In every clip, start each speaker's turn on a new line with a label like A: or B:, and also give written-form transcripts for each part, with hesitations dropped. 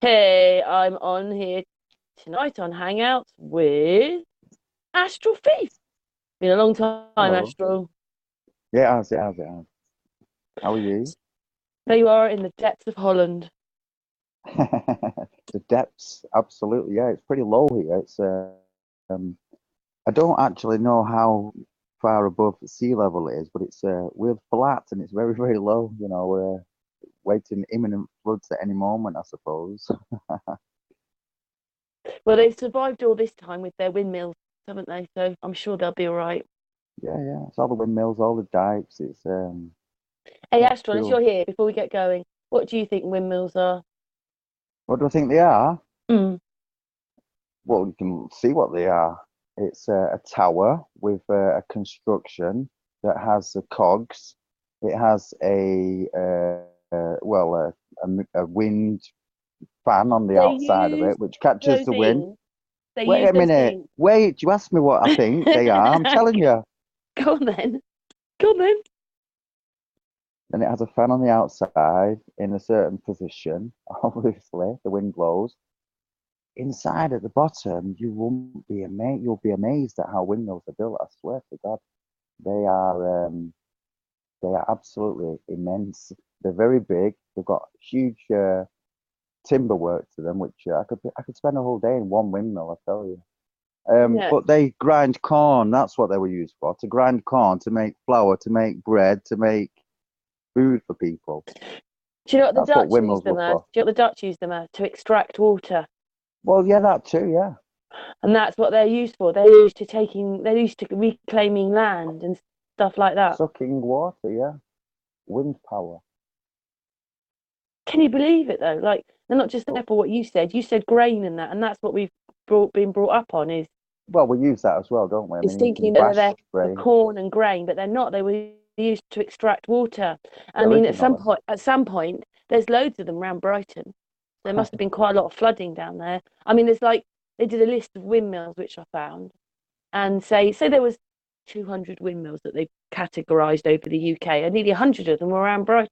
A: Hey, I'm on here tonight on Hangouts with Astral Thief. Been a long time,
B: Hello.
A: Astral.
B: Yeah, it has. How are you?
A: There you are in the depths of Holland.
B: The depths, absolutely. Yeah, it's pretty low here. Um, I don't actually know how far above sea level it is, but we're flat and it's very, very low. We're waiting imminent floods at any moment, I suppose.
A: Well, they've survived all this time with their windmills, haven't they? So I'm sure they'll be all right.
B: Yeah. It's all the windmills, all the dikes.
A: Hey,
B: Yeah,
A: Astral, as
B: cool.
A: you're here, before we get going, what do you think windmills are?
B: What do I think they are?
A: Mm.
B: Well, you can see what they are. It's a tower with a construction that has the cogs. It has a wind fan on the
A: They
B: outside of
A: use
B: it, which catches
A: those
B: the wind.
A: in. They
B: Wait
A: use
B: a
A: those
B: minute.
A: in.
B: Wait, you asked me what I think they are. I'm telling you.
A: Go on then. Go on then.
B: And it has a fan on the outside in a certain position. Obviously, the wind blows. Inside at the bottom, you won't be amazed. You'll be amazed at how windmills are built. I swear to God. They are they are absolutely immense. They're very big. They've got huge timber work to them, which I could spend a whole day in one windmill. I tell you.
A: Yeah.
B: But they grind corn. That's what they were used for. To grind corn, to make flour, to make bread, to make food for people.
A: Do you know what the
B: That's what
A: Dutch use
B: windmills were
A: them as?
B: for.
A: Do you know what the Dutch use them as? To extract water.
B: Well, yeah, that too. Yeah,
A: And that's what they're used for. They're used to reclaiming land and stuff like that.
B: sucking water. Yeah, wind power.
A: Can you believe it though? Like they're not just there for what you said. You said grain and that, and that's what we've been brought up on
B: Well, we use that as well, don't we? I
A: is
B: mean, in
A: thinking that they're
B: bash
A: there for
B: spray
A: corn and grain, but they're not. They were used to extract water. I mean, at some
B: originally.
A: point, at some point, there's loads of them around Brighton. There must have been quite a lot of flooding down there. I mean, there's like they did a list of windmills which I found, and say there was 200 windmills that they've categorised over the UK, and nearly 100 of them were around Brighton.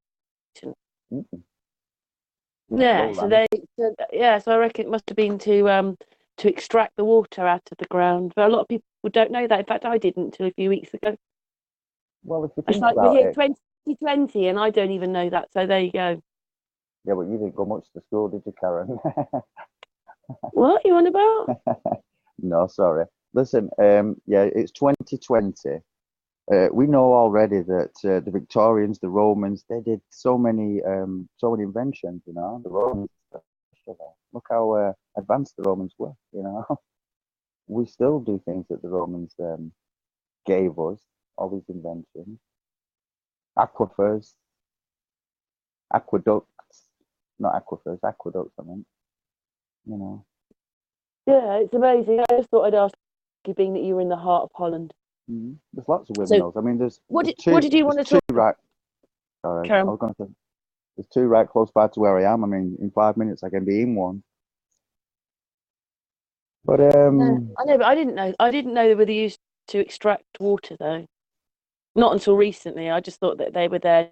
B: Mm,
A: Yeah,
B: low land.
A: so I reckon it must have been to extract the water out of the ground. But a lot of people don't know that. In fact, I didn't until a few weeks ago.
B: Well, if you
A: It's
B: think
A: like we're
B: about
A: here
B: it,
A: 2020, and I don't even know that. So there you go.
B: yeah, but you didn't go much to school, did you, Karen?
A: What you on about?
B: No, sorry. Listen, yeah, it's 2020. We know already that the Victorians, the Romans, they did so many inventions. The Romans, especially. Look how advanced the Romans were. We still do things that the Romans gave us, all these inventions, aquifers, aqueducts, not aquifers, aqueducts. I mean, you know.
A: Yeah, it's amazing. I just thought I'd ask you, being that you were in the heart of Holland.
B: There's lots of
A: So
B: windmills. I mean,
A: what did you want
B: there's
A: to
B: two
A: talk,
B: right. Sorry, I
A: Karen?
B: was going to say there's two right close by to where I am. I mean, in 5 minutes I can be in one. But
A: Yeah, I know, but I didn't know. I didn't know they were used to extract water though. Not until recently. I just thought that they were there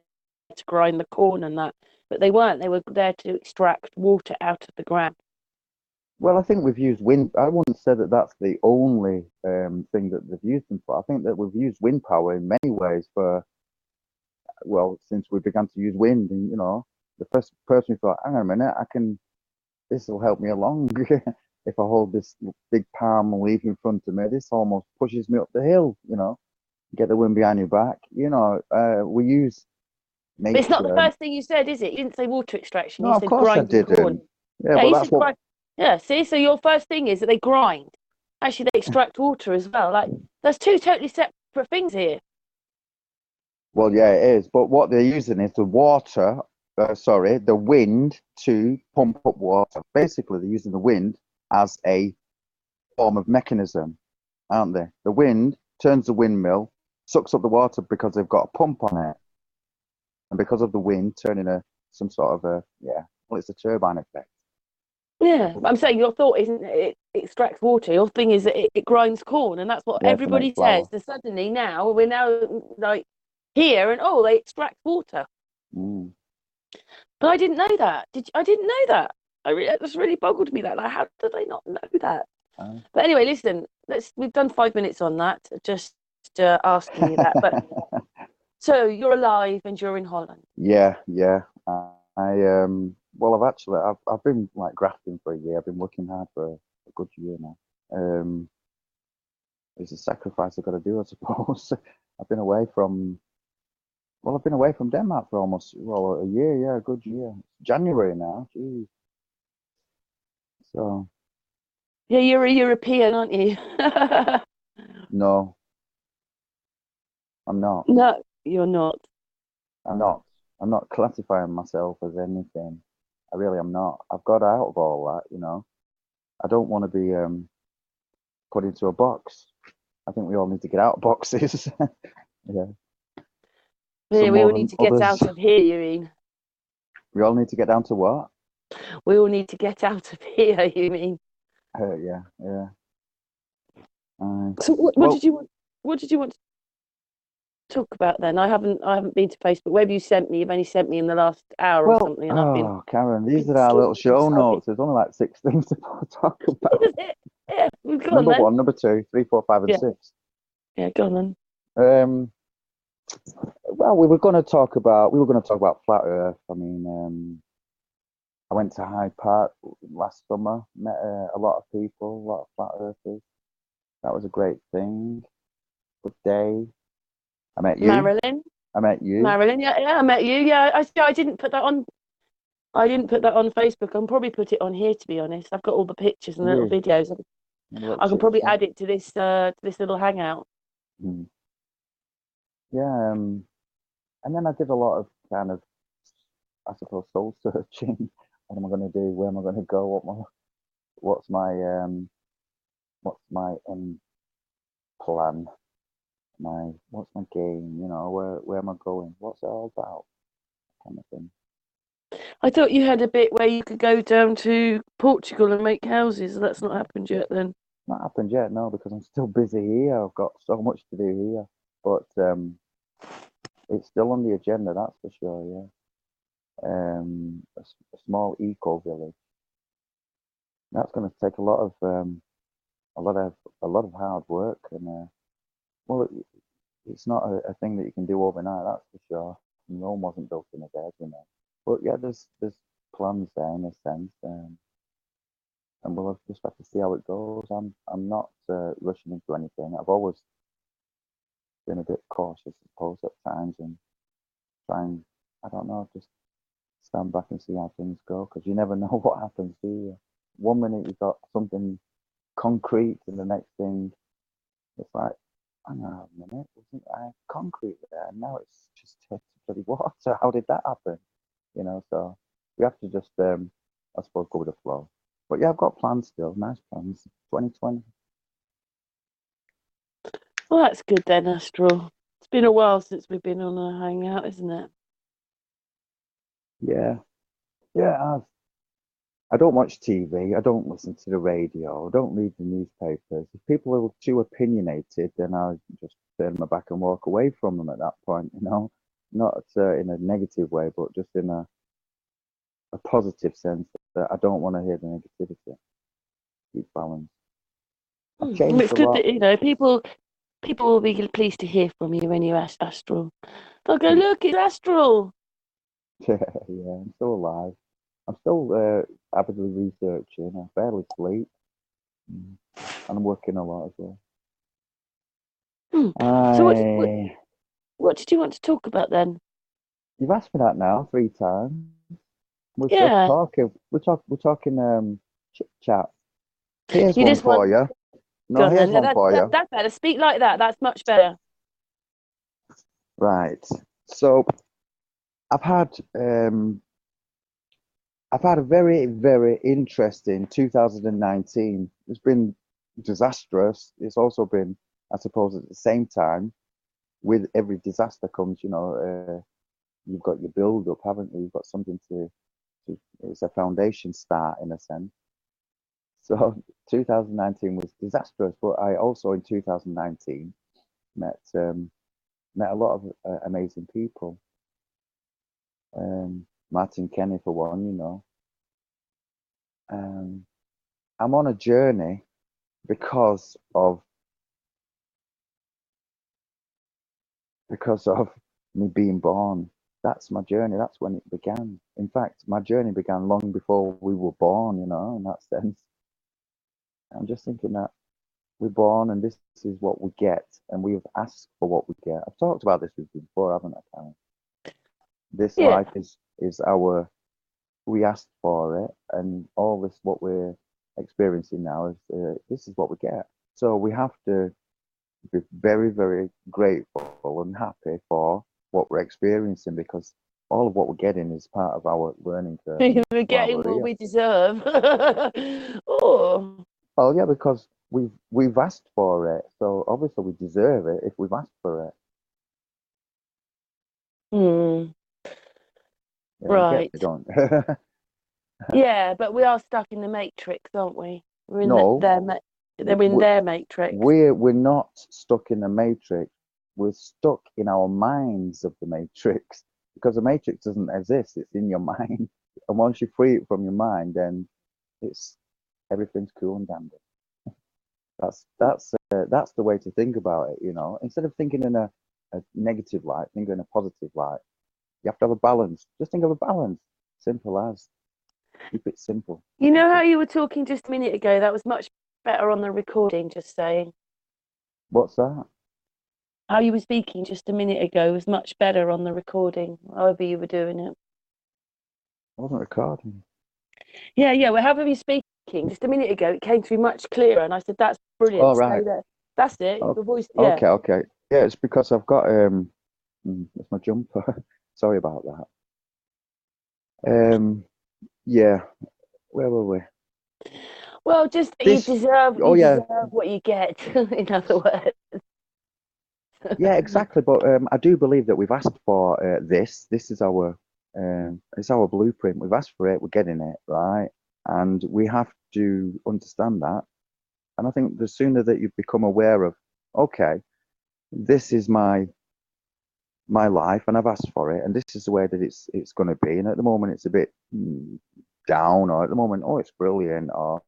A: to grind the corn and that, but they weren't. They were there to extract water out of the ground.
B: well, I think we've used wind. I wouldn't say that that's the only thing that they've used them for. I think that we've used wind power in many ways since we began to use wind. And the first person who thought, hang on a minute, this will help me along. If I hold this big palm leaf in front of me, this almost pushes me up the hill. Get the wind behind your back. We use
A: But it's not the
B: nature.
A: first thing you said, is it? You didn't say water extraction.
B: No,
A: You
B: of
A: said
B: course I
A: grinding
B: didn't.
A: corn.
B: Yeah,
A: Yeah,
B: but
A: you
B: that's
A: said
B: what.
A: grind. Yeah, see, so your first thing is that they grind. Actually, they extract water as well. Like there's two totally separate things here.
B: Well, yeah, it is. But what they're using is the wind to pump up water. Basically, they're using the wind as a form of mechanism, aren't they? The wind turns the windmill, sucks up the water because they've got a pump on it, and because of the wind turning some sort of well, it's a turbine effect.
A: Yeah, I'm saying your thought isn't it extracts water. Your thing is that it grinds corn, and that's what
B: Yeah, to make
A: everybody says.
B: flour.
A: So suddenly now we're now like here, and they extract water.
B: Mm.
A: But I didn't know that. I didn't know that. That's really boggled me that. Like, how did I not know that?
B: Uh,
A: But anyway, listen, we've done 5 minutes on that, just asking you that. But so you're alive and you're in Holland.
B: yeah, yeah. Well, I've been like grafting for a year. I've been working hard for a good year now. Um, it's a sacrifice I've got to do, I suppose. I've been away from, I've been away from Denmark for almost, well, a year, yeah, a good year. January now, geez. So,
A: Yeah, you're a European, aren't you?
B: no, I'm not.
A: No, you're not.
B: I'm not. I'm not classifying myself as anything. I really am not. I've got out of all that, you know. I don't want to be put into a box. I think we all need to get out of boxes. Yeah,
A: Yeah,
B: some
A: we
B: more
A: all need
B: than
A: to get
B: others.
A: out of here, you mean?
B: We all need to get down to what?
A: We all need to get out of here, you mean?
B: Yeah, yeah. Uh,
A: So what
B: well,
A: did you want? What did you want to talk about then? I haven't been to Facebook. Where have you sent me? You've only sent me in the last hour or something, and I've been
B: oh, Karen, these
A: been
B: are our little
A: sleeping.
B: show
A: So I've been.
B: notes. There's only like six things to talk about.
A: Is it? Yeah, we've gone
B: Number
A: then.
B: one, number two, three, four, five, and
A: Yeah,
B: six.
A: yeah, go on then.
B: Um, well, we were going to talk about flat Earth. I mean, I went to Hyde Park last summer, met a lot of people, a lot of flat earthers. That was a great thing. Good day. I met you.
A: Marilyn,
B: I met you.
A: Marilyn, yeah, yeah, I met you. Yeah, I didn't put that on. I didn't put that on Facebook. I'll probably put it on here to be honest. I've got all the pictures and little
B: You.
A: videos.
B: A little
A: I can
B: chit
A: probably
B: chat.
A: add it to this little hangout.
B: Hmm. Yeah. And then I did a lot of kind of, I suppose, soul searching. What am I going to do? Where am I going to go? What's my what's my plan? What's my game? You know, where am I going? What's it all about? Kind of thing.
A: I thought you had a bit where you could go down to Portugal and make houses. That's not happened yet then.
B: Not happened yet, no, because I'm still busy here. I've got so much to do here, but it's still on the agenda, that's for sure. Yeah, a small eco village. That's going to take a lot of a lot of hard work, and well, it's not a thing that you can do overnight. That's for sure. Rome wasn't built in a day, you know. But yeah, there's plans there in a sense, and we'll just have to see how it goes. I'm not rushing into anything. I've always been a bit cautious, I suppose, at times, and try and I don't know, just stand back and see how things go because you never know what happens, do you? One minute you've got something concrete, and the next thing it's like, hang on a minute, wasn't I concrete there? And now it's just bloody water. How did that happen? You know, so we have to just, I suppose, go with the flow. But yeah, I've got plans still, nice plans. 2020.
A: Well, that's good then, Astral. It's been a while since we've been on a hangout, isn't it?
B: Yeah, yeah. I don't watch TV. I don't listen to the radio. I don't read the newspapers. If people are too opinionated, then I just turn my back and walk away from them at that point, you know? Not in a negative way, but just in a positive sense that I don't want to hear the negativity. Keep balance. I've
A: Mm.
B: changed
A: It's
B: a
A: good
B: lot.
A: that people will be pleased to hear from you when you ask Astral. They'll go, look, it's Astral.
B: Yeah, yeah, I'm still alive. I'm still avidly researching. I barely sleep. Mm. And I'm working a lot as well.
A: Hmm. So
B: I,
A: what did you want to talk about then?
B: you've asked me that now 3 times. We're just
A: Yeah,
B: talking. We're talking chit chat. Here's
A: you
B: one
A: just
B: for
A: want
B: you.
A: go
B: No,
A: on
B: here's
A: then.
B: one for you.
A: That's better. Speak like that. That's much better.
B: Right. So I've had um I've had a very, very interesting 2019. It's been disastrous. It's also been, I suppose, at the same time, with every disaster comes, you've got your build up, haven't you? You've got something it's a foundation start in a sense. So 2019 was disastrous, but I also in 2019 met met a lot of amazing people. Martin Kenny for one, I'm on a journey because of me being born. That's my journey. That's when it began. In fact, my journey began long before we were born, you know, in that sense. I'm just thinking that we're born and this is what we get, and we've asked for what we get. I've talked about this with you before, haven't I, Karen? This
A: Yeah.
B: life is our, we asked for it, and all this what we're experiencing now is this is what we get. So we have to be very, very grateful and happy for what we're experiencing, because all of what we're getting is part of our learning curve and
A: We're
B: why
A: getting
B: we're
A: what
B: here.
A: we deserve. Oh.
B: Well, yeah, because we've asked for it, so obviously we deserve it if we've asked for it.
A: Hmm.
B: Yeah, you get
A: Right.
B: me, don't you?
A: Yeah, but we are stuck in the matrix, aren't we? We're in
B: No,
A: they're in
B: we-
A: their matrix.
B: we're not stuck in the matrix. We're stuck in our minds of the matrix, because the matrix doesn't exist. It's in your mind, and once you free it from your mind, then it's everything's cool and dandy. That's the way to think about it. You know, instead of thinking in a negative light, think in a positive light. You have to have a balance. Just think of a balance. Simple as. Keep it simple.
A: You know
B: Keep
A: how
B: it.
A: you were talking just a minute ago? That was much better on the recording, just saying.
B: What's that?
A: How you were speaking just a minute ago was much better on the recording, however you were doing it.
B: I wasn't recording.
A: Yeah, yeah. Well, however you speaking just a minute ago, it came through much clearer, and I said, "That's brilliant.
B: All
A: Stay
B: right.
A: there. That's it.
B: Oh,
A: The voice. Yeah.
B: okay, okay. Yeah, it's because I've got it's my jumper. Sorry about that. Yeah. Where were we?
A: Well, just you
B: This.
A: deserve
B: Oh
A: you
B: yeah,
A: deserve what you get. In other words.
B: yeah, exactly. But I do believe that we've asked for this. This is our it's our blueprint. We've asked for it. We're getting it, right? And we have to understand that. And I think the sooner that you become aware of, okay, this is my life, and I've asked for it, and this is the way that it's going to be. And at the moment, it's a bit down, or at the moment, oh, it's brilliant, or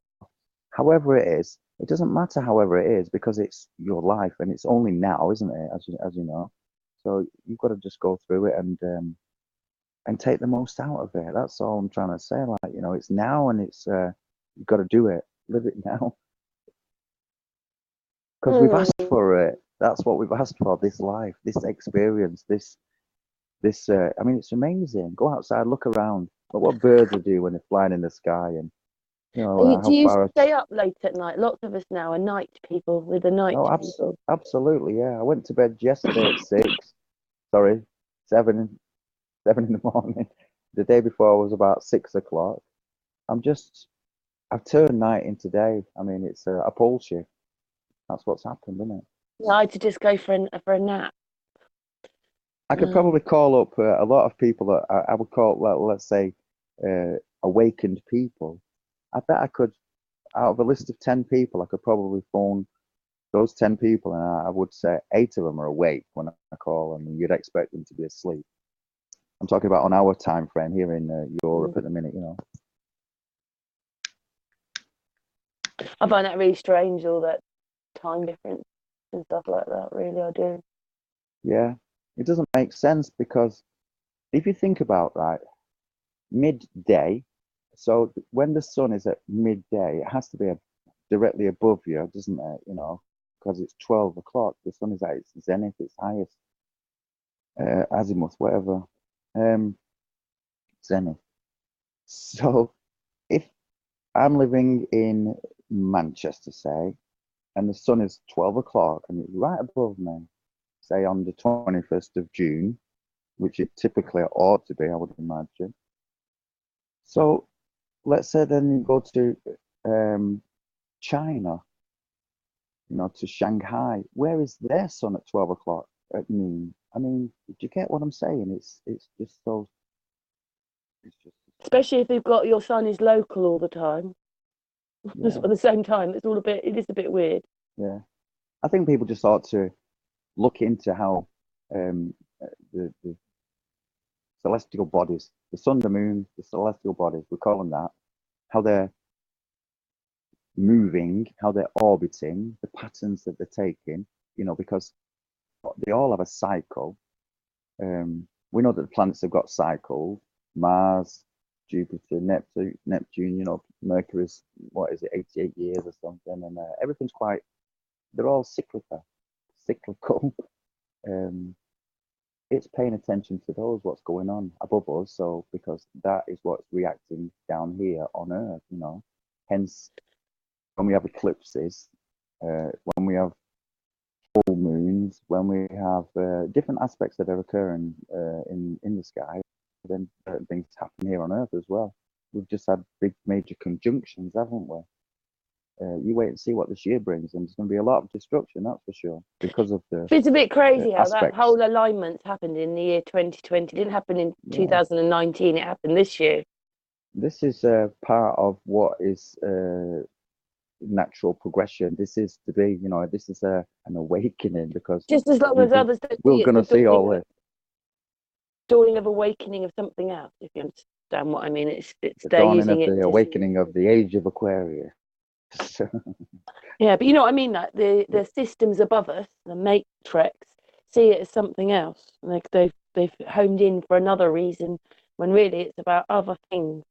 B: however it is. It doesn't matter however it is, because it's your life, and it's only now, isn't it? As you know, so you've got to just go through it and take the most out of it. That's all I'm trying to say. Like, you know, it's now, and it's you've got to do it, live it now, because we've asked
A: Hmm.
B: for it. That's what we've asked for. This life, this experience, this. I mean, it's amazing. Go outside, look around. Look what birds are doing when they're flying in the sky, and you know
A: Do
B: how
A: you
B: far.
A: stay up late at night? Lots of us now are night people. With the night
B: Oh,
A: people.
B: absolutely, yeah. I went to bed yesterday at 6. Sorry, 7, 7 in the morning. The day before was about 6 o'clock. I'm just, I've turned night into day. I mean, it's a pole shift. That's what's happened, isn't it?
A: I had to just go for a nap.
B: I could probably call up a lot of people that I would call, let's say, awakened people. I bet I could, out of a list of 10 people, I could probably phone those 10 people, and I would say 8 of them are awake when I call them, and you'd expect them to be asleep. I'm talking about on our time frame here in Europe
A: Mm.
B: at the minute, you know.
A: I find that really strange, all that time difference and stuff like that. Really, I do.
B: Yeah, it doesn't make sense, because if you think about, right, midday, so when the sun is at midday, it has to be directly above you, doesn't it? You know, because it's 12 o'clock, the sun is at its zenith, its highest, azimuth, whatever, um, zenith. So if I'm living in Manchester, say, and the sun is 12 o'clock and it's right above me, say on the 21st of June, which it typically ought to be, I would imagine. So let's say then you go to um, China, you know, to Shanghai. Where is their sun at 12 o'clock at noon? I mean, do you get what I'm saying? It's just so, it's just,
A: Especially if they've got your son is local all the time. Just
B: yeah,
A: at the same time, it's all a bit. It is a bit weird.
B: yeah. I think people just ought to look into how um, the celestial bodies, the sun, the moon, the celestial bodies, we call them that, how they're moving, how they're orbiting, the patterns that they're taking, you know, because they all have a cycle. We know that the planets have got cycles. Mars, Jupiter, Neptune, you know, Mercury's, what is it, 88 years or something, and everything's quite, they're all cyclical. It's paying attention to those, what's going on above us, so because that is what's reacting down here on Earth, you know. Hence, when we have eclipses, when we have full moons, when we have different aspects that are occurring in the sky, then certain things happen here on Earth as well. We've just had big major conjunctions, haven't we? You wait and see what this year brings, and there's going to be a lot of destruction, that's for sure, because of the
A: It's a bit crazy how that
B: aspects.
A: whole alignment happened in the year 2020. It didn't happen in 2019. It happened this year.
B: This is part of what is natural progression. This is to be, you know, this is an awakening, because
A: Just as long as others don't
B: we're
A: see
B: going to see all this.
A: Dawning of awakening of something else, if you understand what I mean. It's
B: The
A: they're
B: dawning
A: using
B: of
A: it
B: the
A: to,
B: awakening of the age of Aquarius.
A: yeah, but you know what I mean, like the systems above us, the matrix, see it as something else. Like they've homed in for another reason when really it's about other things.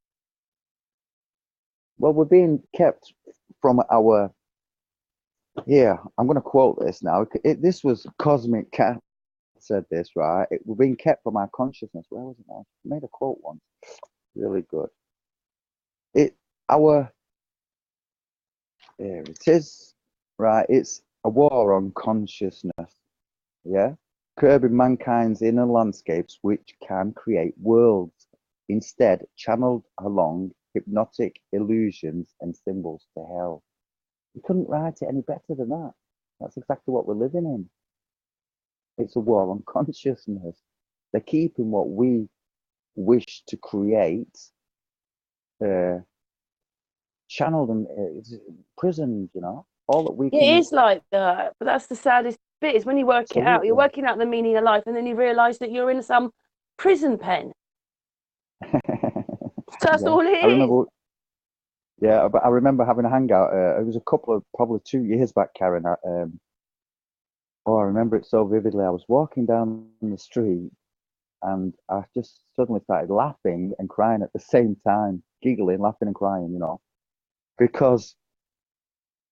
B: Well, we're being kept from our, here, I'm going to quote this now. This was Cosmic Cat said this, right? We're being kept from our consciousness. Where was it now? I made a quote once. Really good. Here it is, right? It's a war on consciousness, yeah? Curbing mankind's inner landscapes, which can create worlds, instead channeled along hypnotic illusions and symbols to hell. You couldn't write it any better than that. That's exactly what we're living in. It's a war on consciousness. They're keeping what we wish to create channeled and prisoned, you know, all that we
A: It
B: can.
A: is like that, but that's the saddest bit is when you work it out. You're
B: Absolutely.
A: working out the meaning of life, and then you realise that you're in some prison pen. That's
B: Yeah,
A: all it
B: I
A: is.
B: remember. Yeah, but I remember having a hangout. It was a couple of probably 2 years back, Karen. Oh, I remember it so vividly. I was walking down the street, and I just suddenly started laughing and crying at the same time, giggling, laughing and crying, you know, because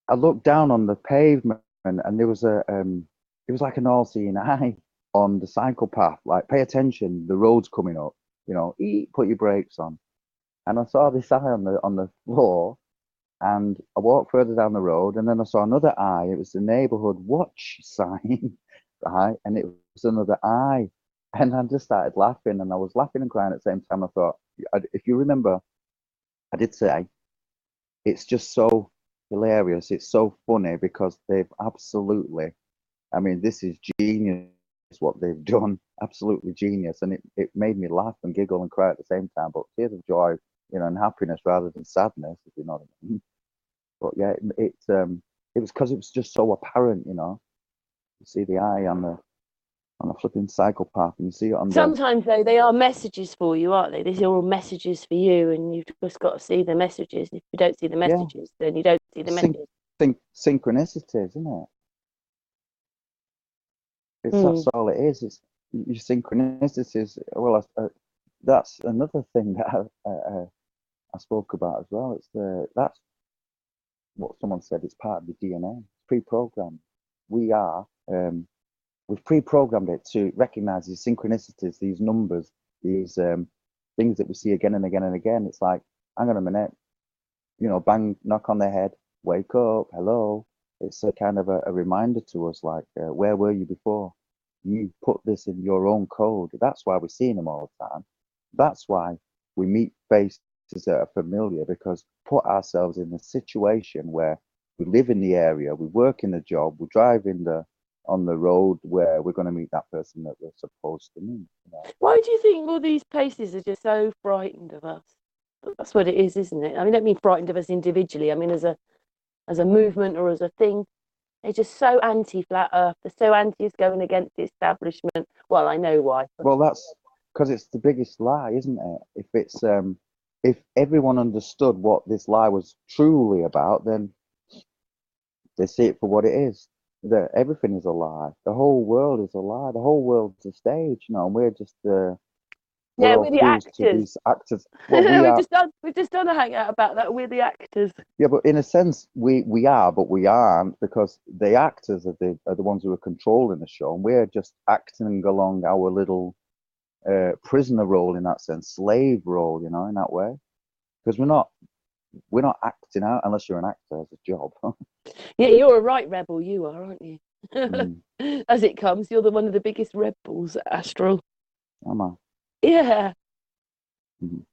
B: I looked down on the pavement, and there was it was like an all-seeing eye on the cycle path. Like, pay attention, the road's coming up, you know, put your brakes on. And I saw this eye on the floor, and I walked further down the road, and then I saw another eye. It was the neighborhood watch sign, right? And it was another eye. And I just started laughing, and I was laughing and crying at the same time. I thought, if you remember, I did say it's just so hilarious. It's so funny because they've absolutely, I mean, this is genius what they've done. Absolutely genius. And it made me laugh and giggle and cry at the same time, but tears of joy, you know, and happiness rather than sadness, if you know what I mean. But yeah, it was because it was just so apparent, you know. You see the eye on the flipping psychopath, and you see it on the,
A: Sometimes though, they are messages for you, aren't they? These are all messages for you, and you've just got to see the messages. If you don't see the
B: yeah,
A: messages, then you don't see the
B: syn
A: messages.
B: synchronicities, isn't it? That's
A: Mm.
B: all it is. It's your synchronicities. Well, that's another thing that I spoke about as well. That's what someone said. It's part of the DNA. It's pre-programmed. We are. We've pre-programmed it to recognize these synchronicities, these numbers, these things that we see again and again and again. It's like, hang on a minute, you know, bang, knock on their head, wake up, hello. It's a kind of a reminder to us, like, where were you before? You put this in your own code. That's why we're seeing them all the time. That's why we meet faces that are familiar, because put ourselves in a situation where we live in the area, we work in the job, we drive on the road where we're going to meet that person that we're supposed to meet. You know?
A: Why do you think all these places are just so frightened of us? That's what it is, isn't it? I mean, I don't mean frightened of us individually. I mean, as a movement or as a thing, they're just so anti-flat Earth. They're so anti us going against the establishment. Well, I know why.
B: Well, that's because it's the biggest lie, isn't it? If everyone understood what this lie was truly about, then They see it for what it is. That everything is a lie. The whole world is a lie. The whole world's a stage, and we're just we're
A: Yeah,
B: all
A: we're the
B: fools to
A: actors.
B: be actors. Well, we are.
A: We've just done a hangout about that. We're the actors.
B: Yeah, but in a sense, we are, but we aren't because the actors are the ones who are controlling the show, and we're just acting along our little prisoner role in that sense, slave role, in that way. Because we're not acting out unless you're an actor as a job.
A: Yeah, you're a right rebel, you are, aren't you?
B: Mm,
A: As it comes, you're the one of the biggest rebels at Astral.
B: am I?
A: Yeah.
B: Mm.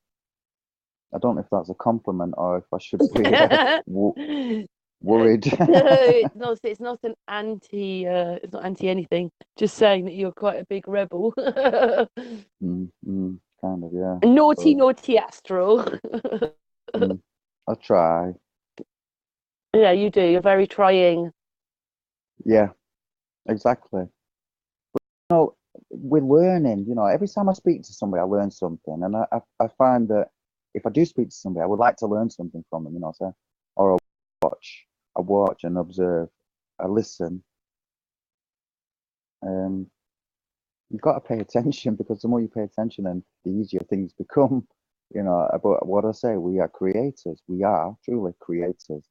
B: I don't know if that's a compliment or if I should be worried.
A: No, it's not. It's not an anti. It's not anti anything. Just saying that you're quite a big rebel.
B: Kind of, yeah.
A: Naughty,
B: But,
A: naughty Astral.
B: mm, I try.
A: Yeah, you do. You're very trying.
B: Yeah, exactly. No, we're learning. Every time I speak to somebody, I learn something, and I find that if I do speak to somebody, I would like to learn something from them. So, or I watch and observe, I listen. Um, you've got to pay attention because the more you pay attention, then the easier things become. But what I say, we are creators. We are truly creators.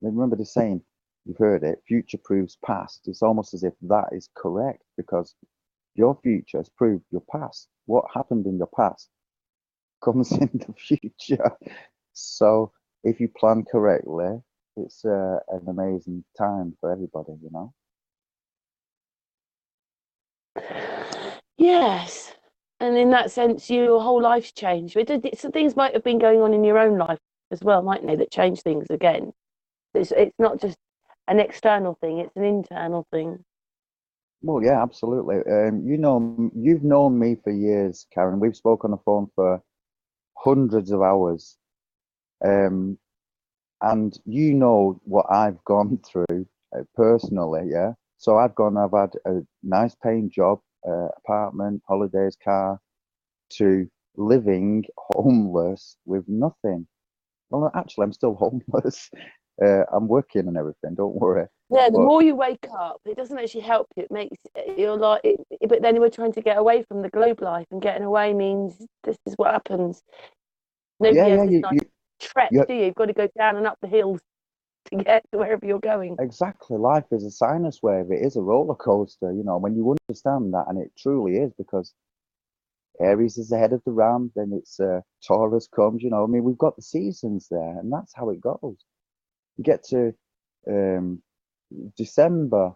B: Remember the saying, you've heard it, future proves past. It's almost as if that is correct because your future has proved your past. What happened in your past comes in the future. So if you plan correctly, it's an amazing time for everybody.
A: Yes. And in that sense, your whole life's changed. Some things might have been going on in your own life as well, mightn't they, that change things again. It's not just an external thing, it's an internal thing.
B: Well, yeah, absolutely. You've known me for years, Karen. We've spoken on the phone for hundreds of hours. Um, and you know what I've gone through personally, yeah. So I've had a nice paying job, apartment, holidays, car, to living homeless with nothing. Well, actually, I'm still homeless. I'm working and everything. Don't worry.
A: Yeah, the
B: But
A: more you wake up, it doesn't actually help you. It makes you're like, but then we're trying to get away from the globe life, and getting away means this is what happens.
B: yeah,
A: Nobody has
B: yeah,
A: this
B: you,
A: nice
B: you,
A: trek,
B: you
A: do you? You've got to go down and up the hills to get to wherever you're going.
B: exactly. Life is a sinus wave. It is a roller coaster. When you understand that, and it truly is because Aries is ahead of the Ram, then it's Taurus comes. I mean, we've got the seasons there, and that's how it goes. You get to um, December,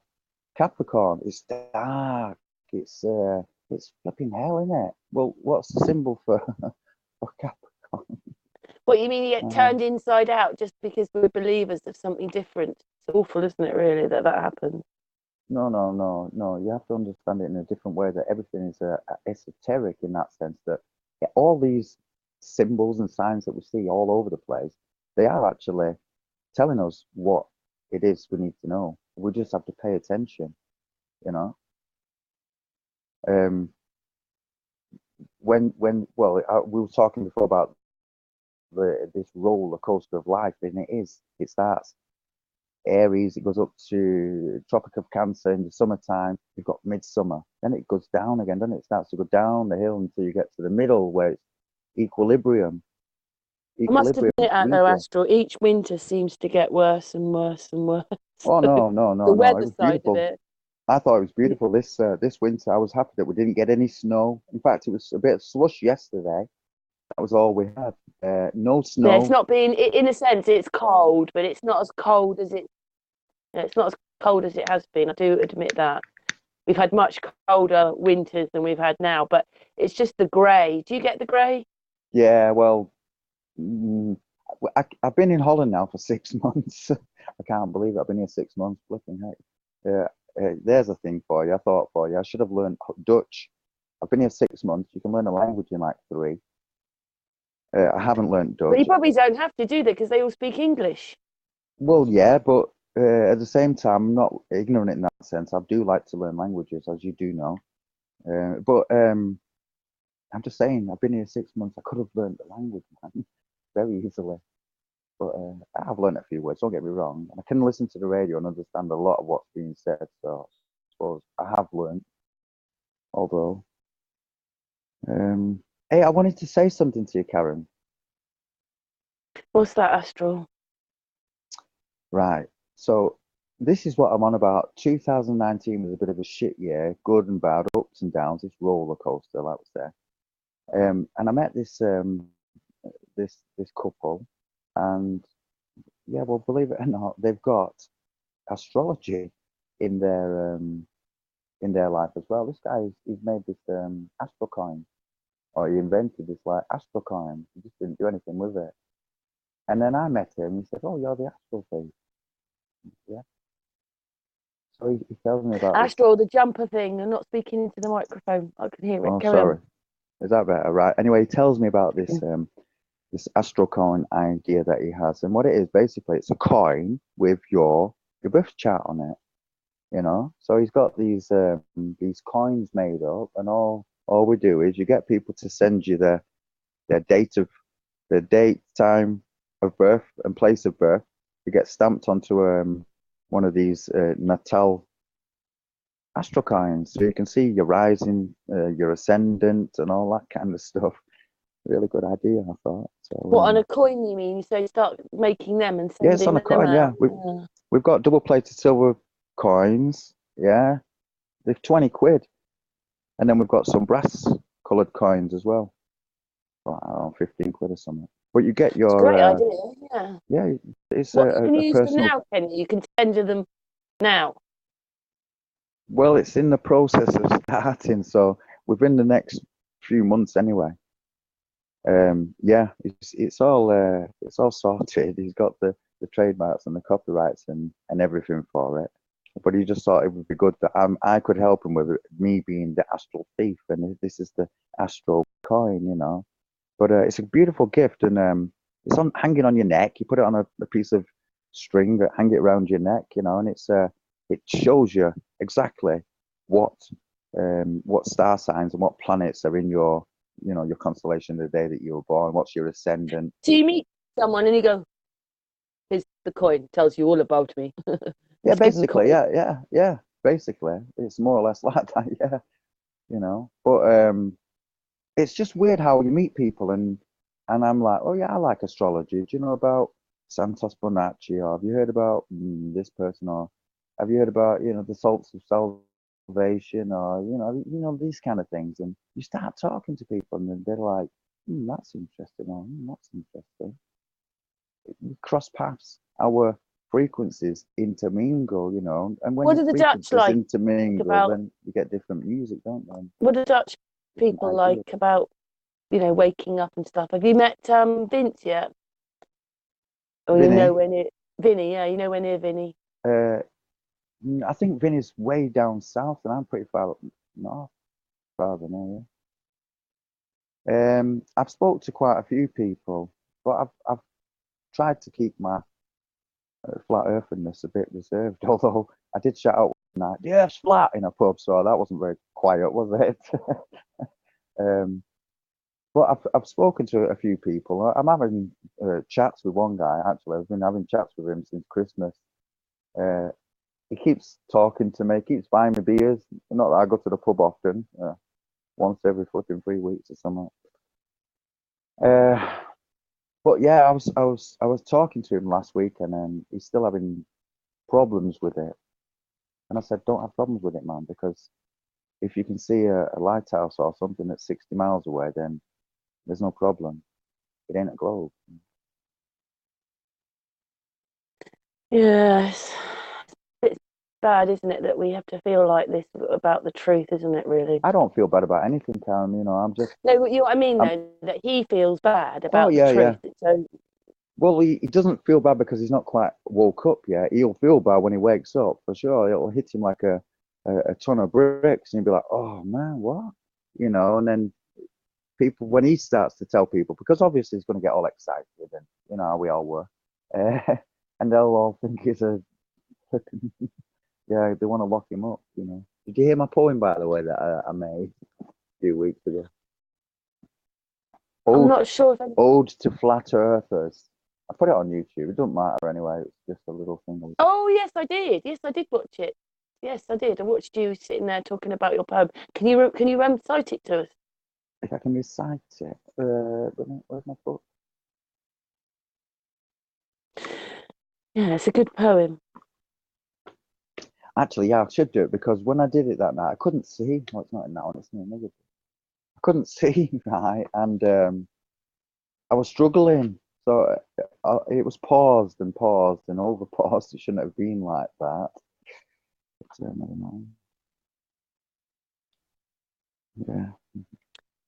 B: Capricorn. It's dark. It's flipping hell, isn't it? Well, what's the symbol for for Capricorn?
A: What you mean you get
B: Uh,
A: turned inside out just because we're believers of something different? It's awful, isn't it, really, that happens?
B: no, no, no, no. You have to understand it in a different way. That everything is esoteric in that sense. That all these symbols and signs that we see all over the place, they are actually telling us what it is we need to know. We just have to pay attention, you know. Um, well, we were talking before about this roller coaster of life, and it starts Aries, it goes up to Tropic of Cancer in the summertime. You've got midsummer, then it goes down again, doesn't it? It starts to go down the hill until you get to the middle where it's equilibrium.
A: I must admit,
B: Equilibrium,
A: though,
B: medium.
A: Astral, each winter seems to get worse and worse and worse.
B: Oh no, no,
A: The
B: no, no! It
A: weather
B: was
A: side of
B: beautiful.
A: it.
B: I thought it was beautiful this winter. I was happy that we didn't get any snow. In fact, it was a bit of slush yesterday. That was all we had. No
A: Yeah, it's
B: snow.
A: not been, in a sense, it's cold, but it's not as cold as it's not as cold as it has been. I do admit that. We've had much colder winters than we've had now, but it's just the grey. Do you get the grey?
B: Yeah, well, mm, I've been in Holland now for 6 months. I can't believe it. I've been here 6 months. Flipping heck. Yeah, there's a thing for you. I thought for you. I should have learned Dutch. I've been here 6 months. You can learn a language in like three. I haven't learned
A: But you
B: Dutch.
A: probably don't have to do that because they all speak English.
B: Well, yeah, but at the same time, I'm not ignorant in that sense. I do like to learn languages, as you do know. But I'm just saying, I've been here 6 months. I could have learned the language, man, very easily. But I've learned a few words, don't get me wrong. I can listen to the radio and understand a lot of what's being said. So I suppose I have learned, although. Hey, I wanted to say something to you, Karen.
A: What's that, Astral?
B: Right. So this is what I'm on about. 2019 was a bit of a shit year, good and bad, ups and downs. It's roller coaster, like we say. And I met this couple, and yeah, well, believe it or not, they've got astrology in their life as well. This guy, he's made this astral coin, or he invented this like astral coin. He just didn't do anything with it. And then I met him. He said, "Oh, you're the astral thief." Yeah. So he tells me about this.
A: Astral, the jumper thing. I'm not speaking into the microphone. I can hear it.
B: Oh,
A: Carry
B: sorry.
A: on.
B: Is that better? Right. Anyway, he tells me about
A: Yeah.
B: this astral coin idea that he has, and what it is basically, it's a coin with your birth chart on it. You know, so he's got these coins made up, and all we do is you get people to send you their date of their date, time of birth, and place of birth. You get stamped onto one of these natal astral coins, so you can see your rising, your ascendant, and all that kind of stuff. Really good idea, I thought. So
A: What, on a coin, you mean? So you start making them and
B: yeah, it's on
A: sending
B: a
A: them
B: coin. Yeah,
A: out.
B: we've got double plated silver coins. Yeah, they're 20 quid. And then we've got some brass coloured coins as well. Well, I don't know, 15 quid or something. But you get
A: It's a great
B: your,
A: idea. Yeah.
B: yeah, it's
A: What, you can
B: a
A: use them
B: personal,
A: now, can you? You can tender them now.
B: well, it's in the process of starting. So within the next few months anyway. Yeah, it's all sorted. He's got the trademarks and the copyrights and everything for it. But he just thought it would be good that I could help him with it, me being the astral thief, and this is the astral coin, you know. But it's a beautiful gift, and it's on hanging on your neck. You put it on a piece of string that hang it around your neck, you know, and it shows you exactly what what star signs and what planets are in your your constellation the day that you were born. What's your ascendant?
A: So you meet someone and you go, "Here's the coin. Tells you all about me."
B: Yeah,
A: Just give them the
B: basically,
A: coin.
B: yeah. Basically, it's more or less like that, yeah. You know, but it's just weird how you meet people and I'm like, oh yeah, I like astrology. Do you know about Santos Bonacci, or have you heard about this person, or have you heard about the salts of salvation, or these kind of things? And you start talking to people, and then they're like, that's interesting, or that's interesting. We cross paths, our frequencies intermingle, and when
A: What
B: your
A: do the Dutch
B: frequencies
A: like
B: intermingle,
A: about?
B: then you get different music, don't they? And
A: What do Dutch
B: different
A: people like
B: ideas.
A: about waking up and stuff? Have you met Vince yet? Or you know
B: Vinny,
A: when it Vinny? Yeah, you know when near Vinny.
B: uh, I think Vinny's way down south, and I'm pretty far up north, farther now. Yeah. I've spoke to quite a few people, but I've tried to keep my flat eartherness a bit reserved. Although I did shout out one night, "Yes, flat!" in a pub, so that wasn't very quiet, was it? um, but I've spoken to a few people. I'm having chats with one guy actually. I've been having chats with him since Christmas. Uh, he keeps talking to me, keeps buying me beers. Not that I go to the pub often, once every fucking 3 weeks or something. Uh, but yeah, I was talking to him last week, and he's still having problems with it. And I said, don't have problems with it, man, because if you can see a lighthouse or something that's 60 miles away, then there's no problem. It ain't a globe.
A: Yes. It's bad, isn't it, that we have to feel like this about the truth, isn't it, really?
B: I don't feel bad about anything, Karen. I'm just,
A: No, but you know what I mean,
B: I'm,
A: though, that he feels bad
B: oh
A: about the
B: yeah, yeah.
A: truth. So,
B: Well, he doesn't feel bad because he's not quite woke up yet. He'll feel bad when he wakes up, for sure. It'll hit him like a ton of bricks, and he'll be like, oh man, what? And then people, when he starts to tell people, because obviously he's going to get all excited, and how we all were, uh, and they'll all think he's yeah, they want to lock him up. Did you hear my poem, by the way, that I made a few weeks ago?
A: I'm
B: Ode,
A: not sure if
B: ode to flat earthers. I put it on YouTube. It doesn't matter anyway. It's just a little thing.
A: Oh yes, I did. Yes, I did watch it. Yes, I did. I watched you sitting there talking about your poem. Can you recite it to us?
B: If I can recite it. Where's my book?
A: Yeah, it's a good poem.
B: Actually, yeah, I should do it because when I did it that night, I couldn't see. Well, it's not in that one. It's in another book. I couldn't see right, and I was struggling. So it was paused and over paused. It shouldn't have been like that. But, never mind. Yeah,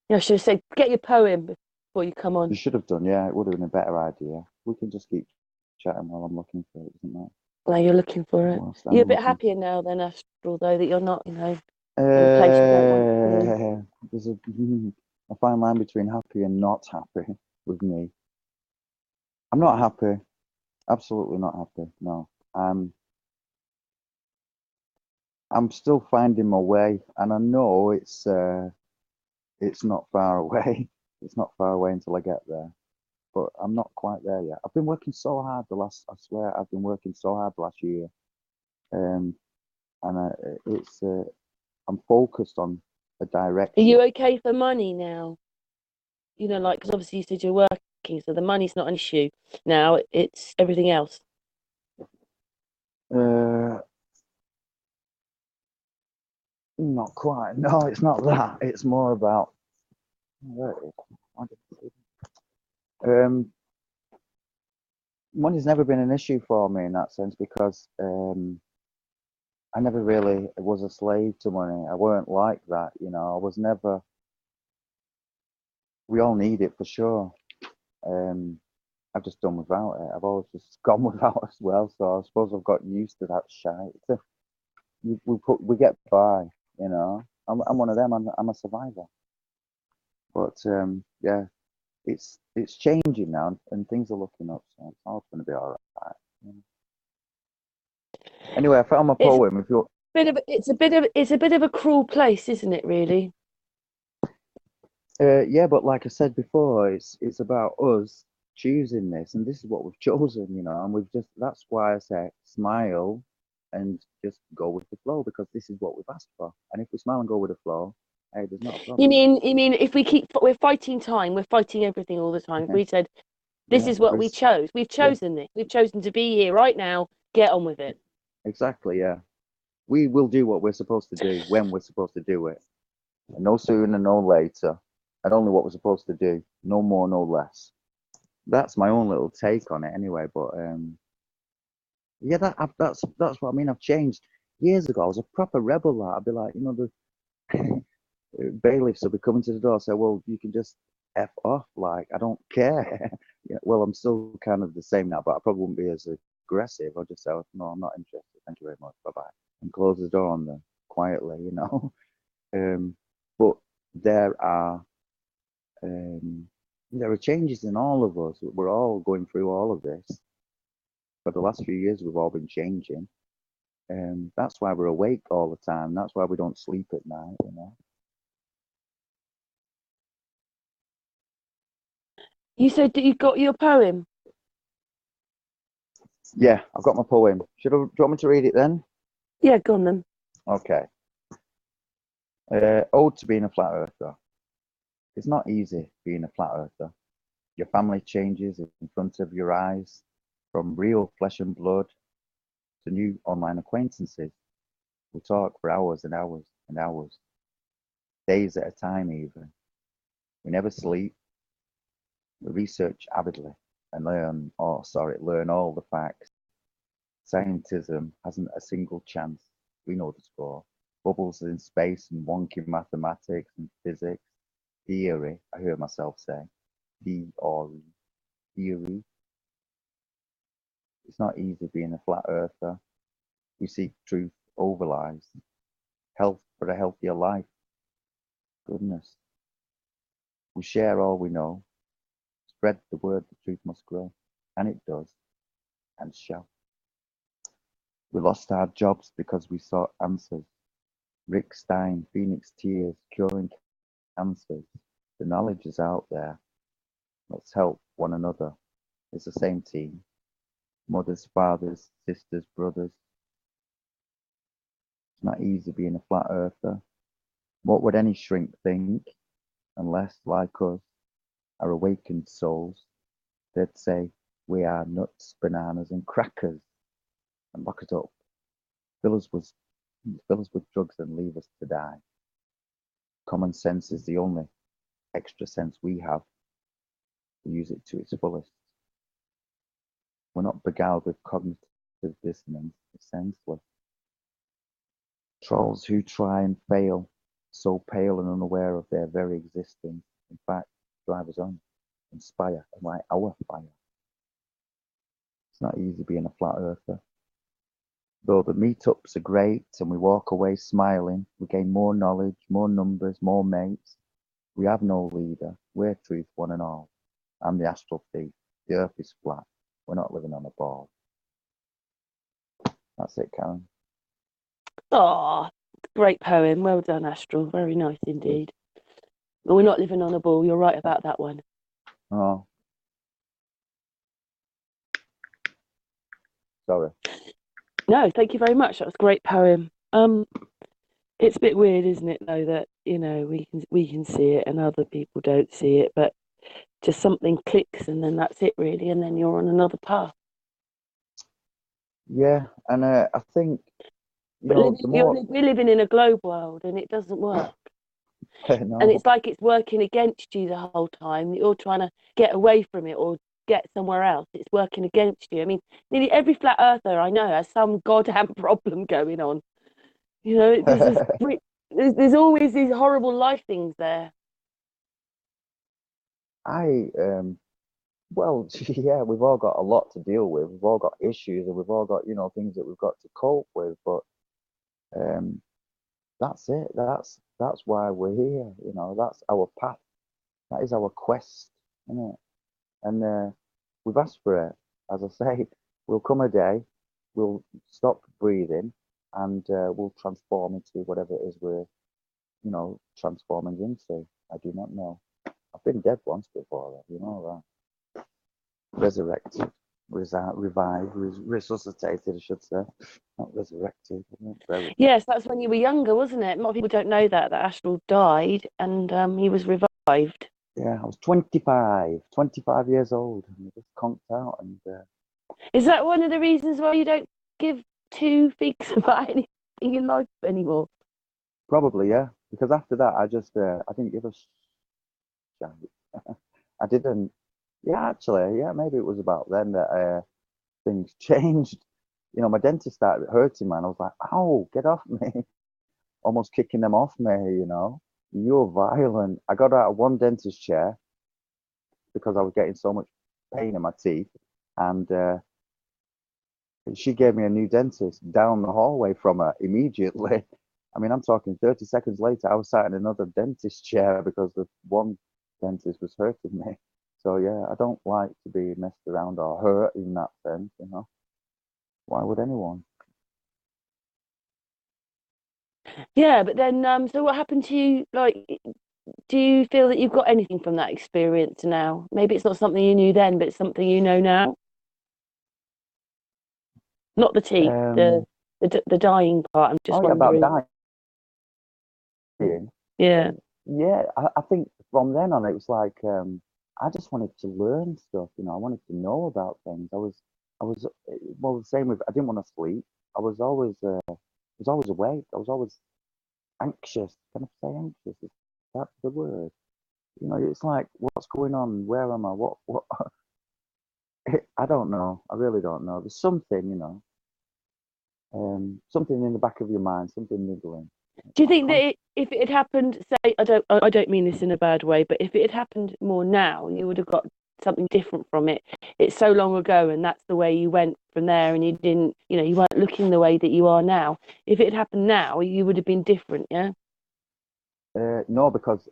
A: Yeah, I should have said, get your poem before you come
B: you
A: on.
B: should have done. Yeah, it would have been a better idea. We can just keep chatting while I'm looking for it, isn't that?
A: Now you're looking for it.
B: Whilst
A: You're a
B: I'm
A: bit
B: looking.
A: happier now than Astral, though, that you're not, in a place you don't want to be.
B: There's a fine line between happy and not happy with me. I'm not happy. Absolutely not happy. No. I'm still finding my way, and I know it's not far away. It's not far away until I get there, but I'm not quite there yet. I've been working so hard I swear, I've been working so hard the last year, um, and I'm focused on a
A: Are you
B: direction.
A: okay for money now? Like, because obviously you said you're working, so the money's not an issue now. It's everything else.
B: Uh, Not quite. No, it's not that. It's more about where it is. Money's never been an issue for me in that sense because I never really was a slave to money. I weren't like that, I was never. We all need it for sure. Um, I've just done without it. I've always just gone without as well. So I suppose I've got used to that shite. We get by, I'm one of them. I'm a survivor. But yeah, it's changing now, and things are looking up. So it's all going to be all right. Anyway, I found my
A: It's a
B: poem. If you
A: it's a bit of a cruel place, isn't it? Really.
B: Yeah, but like I said before, it's about us choosing this, and this is what we've chosen, and we've just that's why I say smile and just go with the flow because this is what we've asked for. And if we smile and go with the flow, hey, there's not a
A: You
B: problem.
A: mean you mean if we're fighting time, we're fighting everything all the time. If we said this
B: Yeah,
A: is what we
B: Chris.
A: chose, we've
B: Yeah,
A: chosen this. We've chosen to be here right now. Get on with it.
B: exactly. Yeah, we will do what we're supposed to do when we're supposed to do it, and no sooner, no later, and only what we're supposed to do, no more, no less. That's my own little take on it, anyway. But yeah, that's what I mean. I've changed. Years ago, I was a proper rebel. Like, I'd be like, the bailiffs will be coming to the door, say, "Well, you can just f off." Like, I don't care. Yeah, well, I'm still kind of the same now, but I probably wouldn't be as aggressive. I'll just say, "Oh, no, I'm not interested. Thank you very much. Bye bye," and close the door on them quietly. Um, but there are um, there are changes in all of us. We're all going through all of this. For the last few years, we've all been changing. That's why we're awake all the time. That's why we don't sleep at night.
A: You said that you got your poem.
B: Yeah, I've got my poem. Do you want me to read it then?
A: Yeah, go on then.
B: Okay. Ode to being a flat earther. It's not easy being a flat earther. Your family changes in front of your eyes, from real flesh and blood to new online acquaintances. We talk for hours and hours and hours, days at a time even. We never sleep. We research avidly and learn all the facts. Scientism hasn't a single chance. We know the score. Bubbles in space and wonky mathematics and physics. Theory, I heard myself say. Theory. Theory. It's not easy being a flat earther. We seek truth over lies. Health for a healthier life. Goodness. We share all we know. Spread the word the truth must grow. And it does. And shall. We lost our jobs because we sought answers. Rick Stein, Phoenix Tears, curing cancers. The knowledge is out there. Let's help one another. It's the same team. Mothers, fathers, sisters, brothers. It's not easy being a flat earther. What would any shrink think, unless, like us, are awakened souls? They'd say, we are nuts, bananas, and crackers, and lock it up. Fill us with, drugs and leave us to die. Common sense is the only extra sense we have. We use it to its fullest. We're not beguiled with cognitive dissonance. It's senseless. Trolls who try and fail, so pale and unaware of their very existence, in fact, drive us on, inspire, and light our fire. It's not easy being a flat earther. Though the meetups are great and we walk away smiling, we gain more knowledge, more numbers, more mates. We have no leader. We're truth, one and all. I'm the astral thief. The earth is flat. We're not living on a ball. That's it, Karen.
A: Oh, great poem. Well done, Astral. Very nice indeed. But we're not living on a ball. You're right about that one.
B: Oh. Sorry.
A: No, thank you very much. That was a great poem. It's a bit weird, isn't it, though, that, you know, we can see it and other people don't see it, but just something clicks and then that's it, really, and then you're on another path.
B: Yeah, and I think, we're
A: living in a globe world and it doesn't work.
B: No.
A: And it's like it's working against you the whole time. You're trying to get away from it or get somewhere else. It's working against you. I mean, nearly every flat earther I know has some goddamn problem going on. You know, there's always these horrible life things there.
B: Well, yeah, we've all got a lot to deal with. We've all got issues, and we've all got, things that we've got to cope with. But that's it. That's why we're here. That's our path. That is our quest, isn't it? And we've asked for it. As I say, will come a day, we'll stop breathing, and we'll transform into whatever it is we're, transforming into. I do not know. I've been dead once before, you know that. Resurrected, revived, resuscitated, I should say. Not resurrected.
A: Yes, that's when you were younger, wasn't it? A lot of people don't know that Astral died and he was revived.
B: Yeah, I was 25 years old, and I just conked out. And
A: is that one of the reasons why you don't give two figs about anything in life anymore?
B: Probably, yeah. Because after that, I didn't give a shit. I didn't. Yeah, actually, yeah, maybe it was about then that things changed. My dentist started hurting, man. I was like, "Ow, get off me!" Almost kicking them off me. You're violent. I got out of one dentist chair because I was getting so much pain in my teeth, and she gave me a new dentist down the hallway from her immediately. I mean, I'm talking 30 seconds later, I was sat in another dentist chair because the one dentist was hurting me. So yeah, I don't like to be messed around or hurt in that sense, Why would anyone?
A: Yeah, but then, so what happened to you? Like, do you feel that you've got anything from that experience now? Maybe it's not something you knew then, but it's something you know now. Not the teeth, the dying part. I'm just
B: about
A: wondering.
B: dying.
A: Yeah.
B: Yeah, I think from then on it was like I just wanted to learn stuff. I wanted to know about things. I was well the same with I didn't want to sleep. I was always awake. I was always anxious. Can I say anxious? Is that the word? It's like what's going on? Where am I? What? I don't know. I really don't know. There's something, something in the back of your mind, something niggling.
A: Do you think that if it had happened, say, I don't mean this in a bad way, but if it had happened more now, you would have got something different from it? It's so long ago, and that's the way you went from there, and you didn't, you weren't looking the way that you are now. If it had happened now, you would have been different, yeah?
B: No, because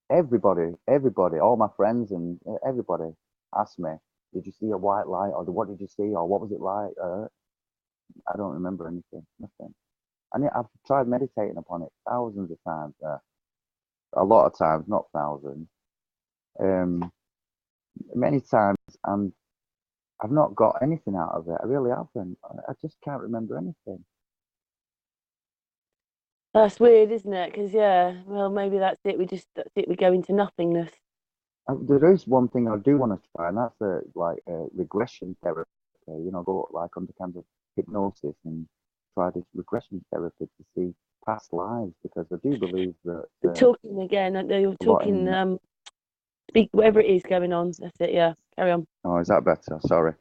B: everybody, all my friends and everybody asked me, "Did you see a white light?" or "What did you see?" or "What was it like?" I don't remember anything, nothing. I've tried meditating upon it thousands of times. A lot of times, not thousands. Many times, and I've not got anything out of it. I really haven't. I just can't remember anything.
A: That's weird, isn't it? Because yeah, well, maybe that's it. That's it. We go into nothingness.
B: There is one thing I do want to try, and that's regression therapy. Go like under kind of hypnosis and try this regression therapy to see past lives because I do believe that
A: Talking again. I know you're
B: a lot
A: talking.
B: in.
A: Speak whatever it is going on. That's it. Yeah, carry on.
B: Oh, is that better? Sorry.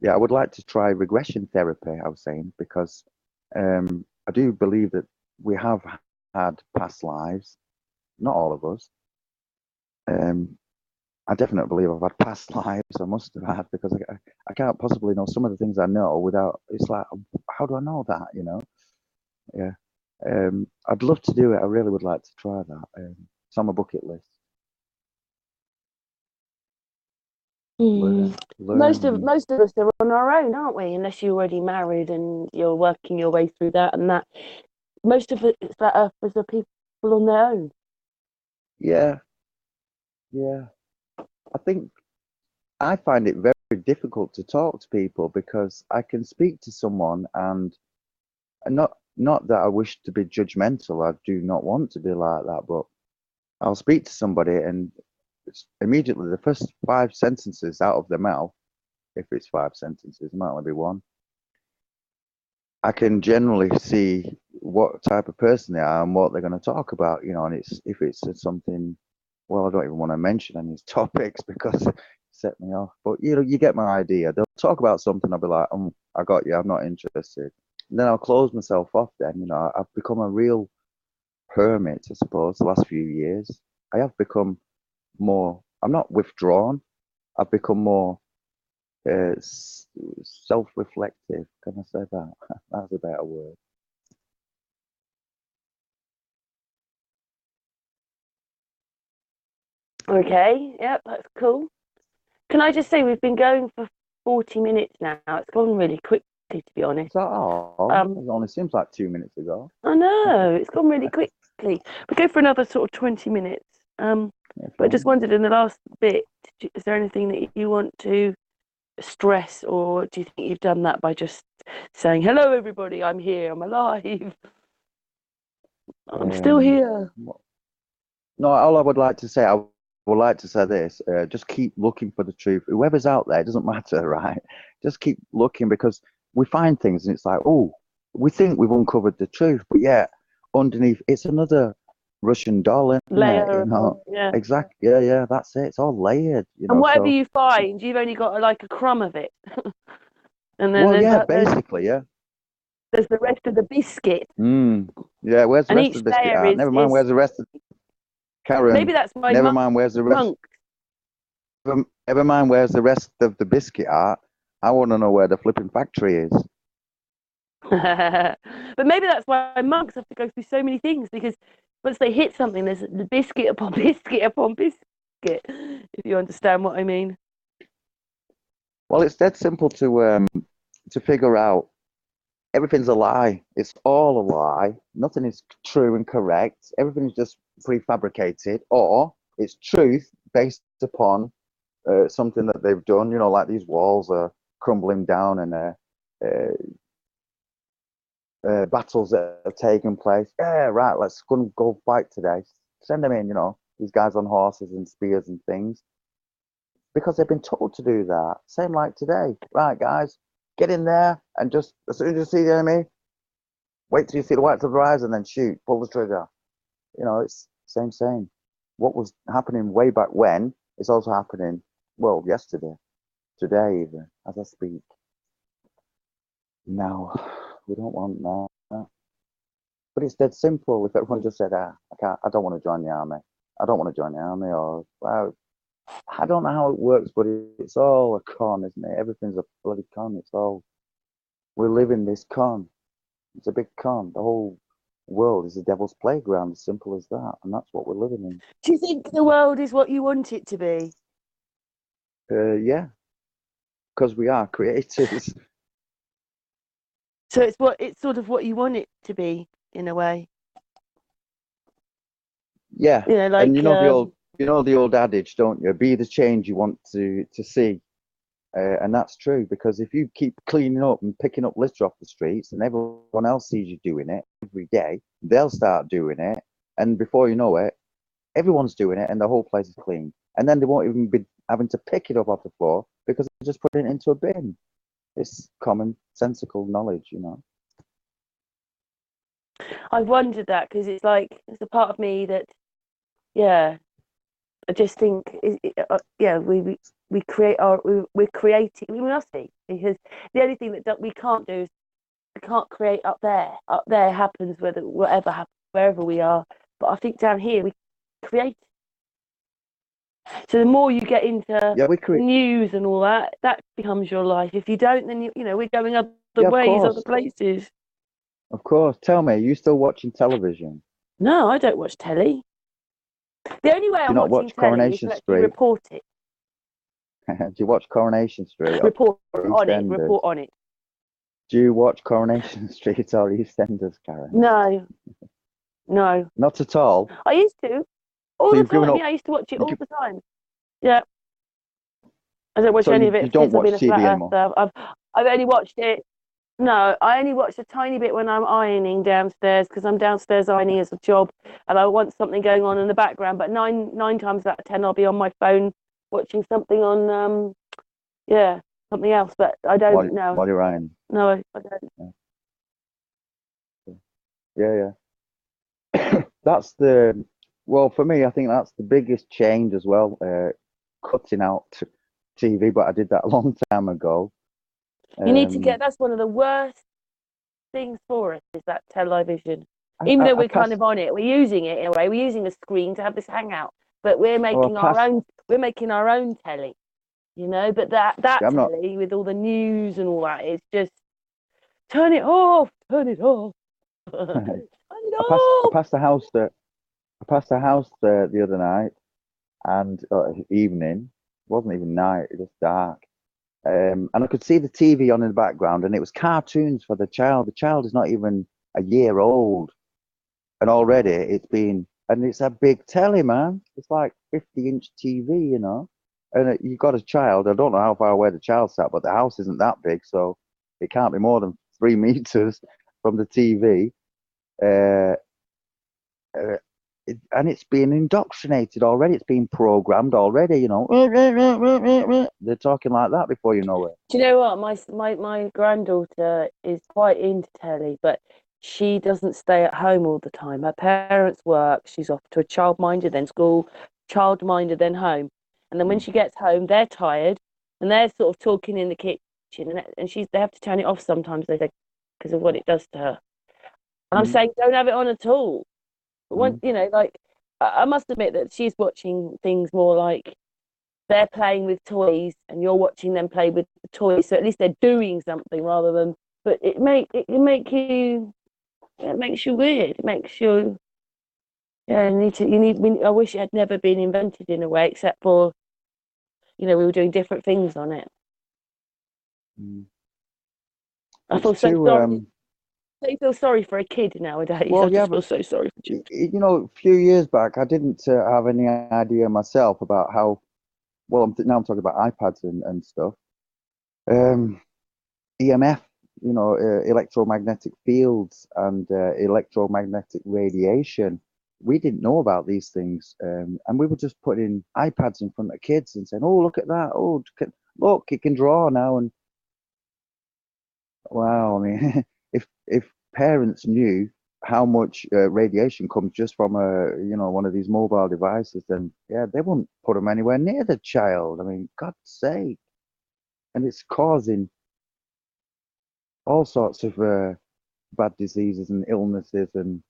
B: Yeah, I would like to try regression therapy. I was saying because I do believe that we have had past lives. Not all of us. Um, I definitely believe I've had past lives. I must have had because I can't possibly know some of the things I know without. It's like, how do I know that? Yeah. I'd love to do it. I really would like to try that. It's on my bucket list.
A: Hmm.
B: Learn, learn.
A: Most of us are on our own, aren't we? Unless you're already married and you're working your way through that and that. Most of us are people on their own.
B: Yeah, yeah. I think I find it very difficult to talk to people because I can speak to someone and not that I wish to be judgmental. I do not want to be like that, but I'll speak to somebody and it's immediately the first 5 sentences out of their mouth, if it's 5 sentences, it might only be one. I can generally see what type of person they are and what they're going to talk about, and it's if it's something, well, I don't even want to mention any topics because it set me off. But you get my idea. They'll talk about something, I'll be like, I got you, I'm not interested. And then I'll close myself off. Then I've become a real hermit, I suppose. The last few years, I have become more. I'm not withdrawn. I've become more uh, self-reflective. Can I say that? That's a better word.
A: Okay, yep, that's cool. Can I just say we've been going for 40 minutes now. It's gone really quickly, to be honest.
B: Is that all?
A: Um,
B: It only seems like 2 minutes ago.
A: I know it's gone really quickly. We go for another sort of 20 minutes.
B: Yeah,
A: But I just
B: fine.
A: wondered in the last bit, is there anything that you want to stress, or do you think you've done that by just saying, "Hello, everybody, I'm here, I'm alive, I'm still
B: Um,
A: here"?
B: no, all I would like to say, I would like to say this: just keep looking for the truth. Whoever's out there, it doesn't matter, right? Just keep looking because we find things, and it's like, oh, we think we've uncovered the truth, but yeah, underneath, it's another Russian doll, isn't it?
A: Layer upon, yeah.
B: Exactly. Yeah, yeah, that's it. It's all layered,
A: And whatever
B: So,
A: you find, you've only got like a crumb of it, and then
B: well, yeah, basically, yeah.
A: there's the rest of the biscuit,
B: Yeah, where's the
A: and
B: rest
A: each
B: of the biscuit
A: layer
B: at? Never mind,
A: is
B: where's the rest of
A: maybe
B: Karen?
A: that's why
B: Never mind, where's the rest?
A: monk.
B: Never mind, where's the rest of the biscuit at? I want to know where the flipping factory is.
A: But maybe that's why monks have to go through so many things because once they hit something, there's biscuit upon biscuit upon biscuit. If you understand what I mean.
B: Well, it's dead simple to figure out. Everything's a lie. It's all a lie. Nothing is true and correct. Everything is just prefabricated, or it's truth based upon something that they've done. Like these walls are crumbling down and uh, battles that have taken place. Yeah, right. Let's go fight today. Send them in. These guys on horses and spears and things because they've been told to do that. Same like today. Right, guys, get in there and just as soon as you see the enemy, wait till you see the whites of their eyes and then shoot. Pull the trigger. It's same. What was happening way back when is also happening. Well, yesterday, today, even as I speak. No, we don't want that. But it's dead simple. If everyone just said, I don't want to join the army. I don't want to join the army, or, well, I don't know how it works, but it's all a con, isn't it? Everything's a bloody con. We live in this con. It's a big con. The whole world is a devil's playground, as simple as that. And that's what we're living
A: Do you think the world is what you want it to be?
B: in. Yeah, because we are creators.
A: So it's sort of what you want it to be in a way.
B: Yeah.
A: You know,
B: And
A: like
B: the old adage, don't you? Be the change you want to see. And that's true, because if you keep cleaning up and picking up litter off the streets and everyone else sees you doing it every day, they'll start doing it. And before you know it, everyone's doing it and the whole place is clean. And then they won't even be having to pick it up off the floor because they're just putting it into a bin. It's common sensical knowledge, you know.
A: I've wondered that because it's like it's a part of me that, yeah, I just think, yeah, we create we're creating. We must be, because the only thing that we can't do is we can't create up there. Up there happens whether whatever happens wherever we are. But I think down here we create. So the more you get into
B: Yeah, we
A: the
B: create.
A: news and all that, that becomes your life. If you don't, then you know we're going other
B: Yeah, of
A: ways, other
B: course,
A: places.
B: of course. Tell me, are you still watching television?
A: No, I don't watch telly. The only way
B: Do you
A: I'm
B: not
A: watching
B: watch
A: telly is
B: Coronation
A: to actually
B: Street?
A: report it,
B: Do you watch Coronation Street or
A: report on it,
B: EastEnders?
A: report on it.
B: Do you watch Coronation Street or EastEnders, Karen?
A: No, no.
B: Not at all.
A: I used to all
B: So
A: the
B: you've given
A: time.
B: up.
A: Yeah, I used to watch it
B: You,
A: all the time. Yeah, I don't watch
B: so
A: any of
B: you
A: it
B: don't
A: since I've been
B: watch
A: a
B: TV
A: flat
B: anymore.
A: earther. I've only watched it. No, I only watch a tiny bit when I'm ironing downstairs because I'm downstairs ironing as a job, and I want something going on in the background. But nine times out of 10, I'll be on my phone watching something on yeah, something else. But I don't know.
B: While you're Ryan.
A: No, I don't.
B: Yeah, yeah. That's the well for me. I think that's the biggest change as well. Cutting out TV, but I did that a long time ago.
A: You need to
B: Um,
A: get. That's one of the worst things for us is that television.
B: I,
A: Even though
B: I
A: we're kind
B: passed.
A: of on it, we're using it in a way. We're using a screen to have this hangout, but
B: Oh, I passed.
A: we're making our own telly, you know. But that
B: I'm not.
A: telly with all the news and all that is just turn it off, turn it off, turn it
B: I
A: off.
B: passed the house that I passed the house the other night and evening. It wasn't even night. It was dark. And I could see the TV on in the background, and it was cartoons for the child. The child is not even a year old, and already and it's a big telly, man. It's like 50-inch TV, you know. And you've got a child. I don't know how far away the child sat, but the house isn't that big, so it can't be more than 3 meters from the TV. Uh, uh, and it's being indoctrinated already. It's being programmed already, you know. They're talking like that before you know it.
A: Do you know what? My granddaughter is quite into telly, but she doesn't stay at home all the time. Her parents work. She's off to a childminder, then school, childminder, then home. And then when
B: Mm.
A: she gets home, they're tired and they're sort of talking in the kitchen, and they have to turn it off sometimes. They think because of what it does to her. And I'm
B: Mm.
A: saying don't have it on at all. But
B: Mm.
A: like I must admit that she's watching things more like they're playing with toys and you're watching them play with the toys, so at least they're doing something rather than, but it can make you, it makes you weird, it makes you, yeah, I wish it had never been invented in a way, except for, we were doing different things on it.
B: Mm.
A: I
B: It's
A: feel so
B: too
A: sorry. I feel sorry for a kid nowadays. I
B: well, yeah,
A: just feel
B: but
A: so sorry for children.
B: you know, a few years back, I didn't have any idea myself about how. Well, now I'm talking about iPads and stuff. Um, EMF, you know, electromagnetic fields and electromagnetic radiation. We didn't know about these things, and we were just putting iPads in front of kids and saying, "Oh, look at that! Oh, look, it can draw now." And wow, I mean, if parents knew how much radiation comes just from one of these mobile devices, then yeah, they wouldn't put them anywhere near the child. I mean, God's sake, and it's causing all sorts of bad diseases and illnesses and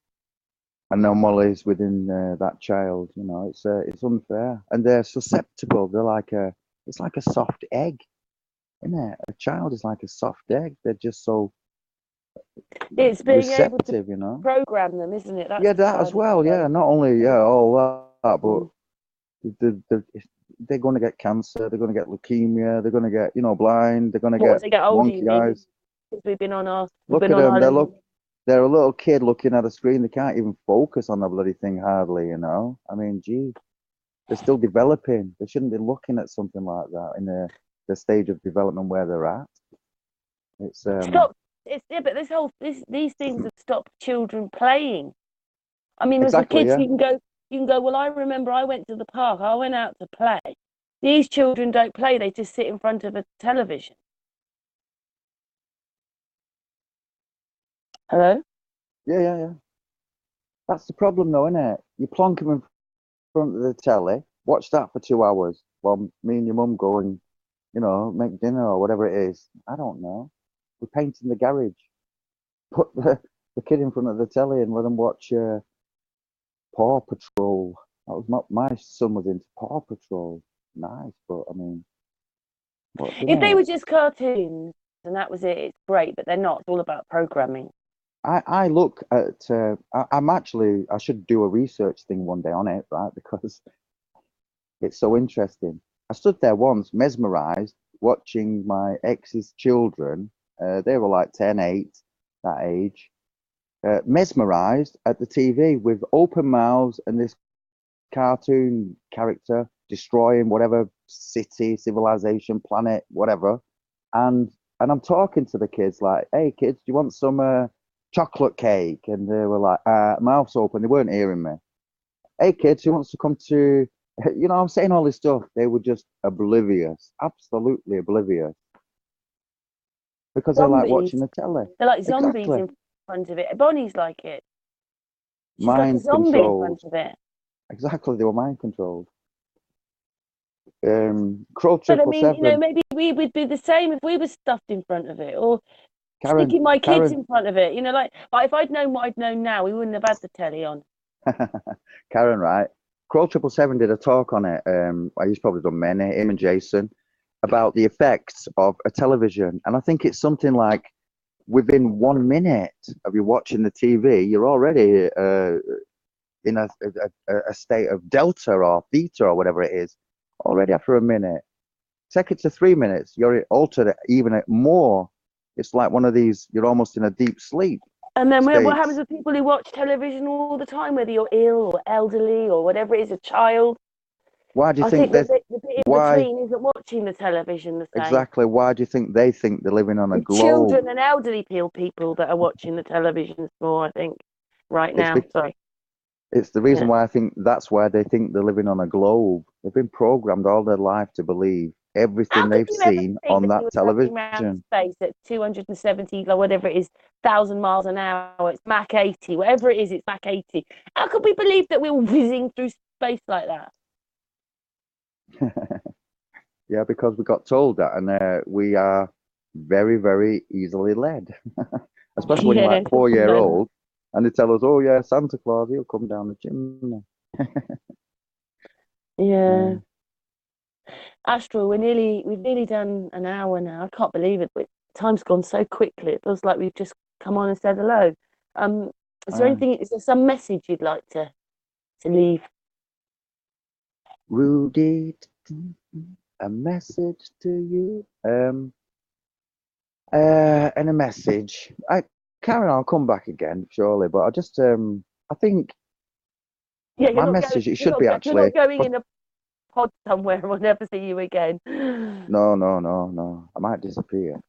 B: anomalies within that child. You know, it's unfair, and they're susceptible. It's like a soft egg, isn't it? A child is like a soft egg. They're just so
A: It's being able to
B: receptive, you know.
A: program them, isn't it? That's
B: Yeah,
A: the
B: that as
A: saddest
B: well.
A: part.
B: Yeah, not only all that, but
A: Mm.
B: the, they're going to get cancer. They're going to get leukemia. They're going to get blind. They're going to
A: What,
B: get
A: as they get older, you
B: wonky
A: mean?
B: eyes.
A: Because we've
B: Look
A: been
B: at
A: on
B: them.
A: our little.
B: They're a little kid looking at a screen. They can't even focus on the bloody thing hardly. You know. I mean, gee, they're still developing. They shouldn't be looking at something like that in the stage of development where they're at. It's
A: Stop. It's yeah, but these things have stopped children playing. I mean, as a
B: exactly,
A: kid,
B: yeah.
A: you can go, well, I remember I went to the park, I went out to play. These children don't play, they just sit in front of a television. Hello?
B: Yeah, yeah, yeah. That's the problem though, isn't it? You plonk them in front of the telly, watch that for 2 hours while me and your mum go and, make dinner or whatever it is. I don't know. We're painting the garage. Put the kid in front of the telly and let them watch Paw Patrol. That was my son was into Paw Patrol. Nice, but I mean, what,
A: If they
B: innit?
A: were just cartoons and that was it, it's great, but they're not. It's all about programming.
B: I look at I'm actually I should do a research thing one day on it, right? Because it's so interesting. I stood there once, mesmerized, watching my ex's children. They were like 10, 8, that age. Mesmerized at the TV with open mouths and this cartoon character destroying whatever city, civilization, planet, whatever. And I'm talking to the kids like, "Hey kids, do you want some chocolate cake?" And they were like, mouths open. They weren't hearing me. "Hey kids, who wants to come to?" I'm saying all this stuff. They were just oblivious, absolutely oblivious, because they like watching
A: Zombies.
B: the telly.
A: They're like zombies
B: Exactly.
A: in front of it. Bonnie's like it. She's like a
B: Mind
A: zombie in front
B: controlled.
A: of it.
B: Exactly. They were mind controlled. Crow
A: But I
B: Triple
A: mean,
B: Seven.
A: maybe we would be the same if we were stuffed in front of it or
B: Karen,
A: sticking my kids
B: Karen,
A: in front of it. Like if I'd known what I'd known now, we wouldn't have had the telly on.
B: Karen, right? Crow Triple Seven did a talk on it. He's probably done many, him and Jason, about the effects of a television. And I think it's something like within 1 minute of you watching the TV, you're already in a state of delta or theta or whatever it is, already after a minute. Take it to 3 minutes, you're altered even more. It's like one of these, you're almost in a deep sleep
A: And then what happens
B: states.
A: with people who watch television all the time, whether you're ill or elderly or whatever it is, a child?
B: Why do you
A: I
B: think
A: think that
B: that?
A: the bit in
B: Why
A: between isn't watching the television the same.
B: exactly? Why do you think they think they're living on a
A: It's
B: globe?
A: children and elderly people that are watching the televisions more, I think, right
B: It's
A: now. Sorry.
B: it's the reason
A: Yeah.
B: why I think that's why they think they're living on a globe. They've been programmed all their life to believe everything
A: How could
B: they've
A: you ever
B: seen
A: think
B: on
A: that we
B: that
A: were traveling around
B: television.
A: space at 270 or whatever it is, 1,000 miles an hour? It's Mach 80, whatever it is, it's Mach 80. How could we believe that we were whizzing through space like that?
B: Yeah, because we got told that, and we are very, very easily led, especially when you're
A: Yeah,
B: like
A: could
B: 4 year
A: know that.
B: old, and they tell us, "Oh yeah, Santa Claus, he'll come down the chimney."
A: Yeah.
B: Yeah.
A: Astral, we've nearly done an hour now. I can't believe it, but time's gone so quickly. It feels like we've just come on and said hello. Um,
B: Uh,
A: is there some message you'd like to leave?
B: Rudy, a message to you. And a message. Karen, I'll come back again surely, but I think
A: Yeah,
B: my message, it should be
A: you're not
B: actually,
A: going
B: but
A: in a pod somewhere and we'll never see you again.
B: no, no, no, no, I might disappear.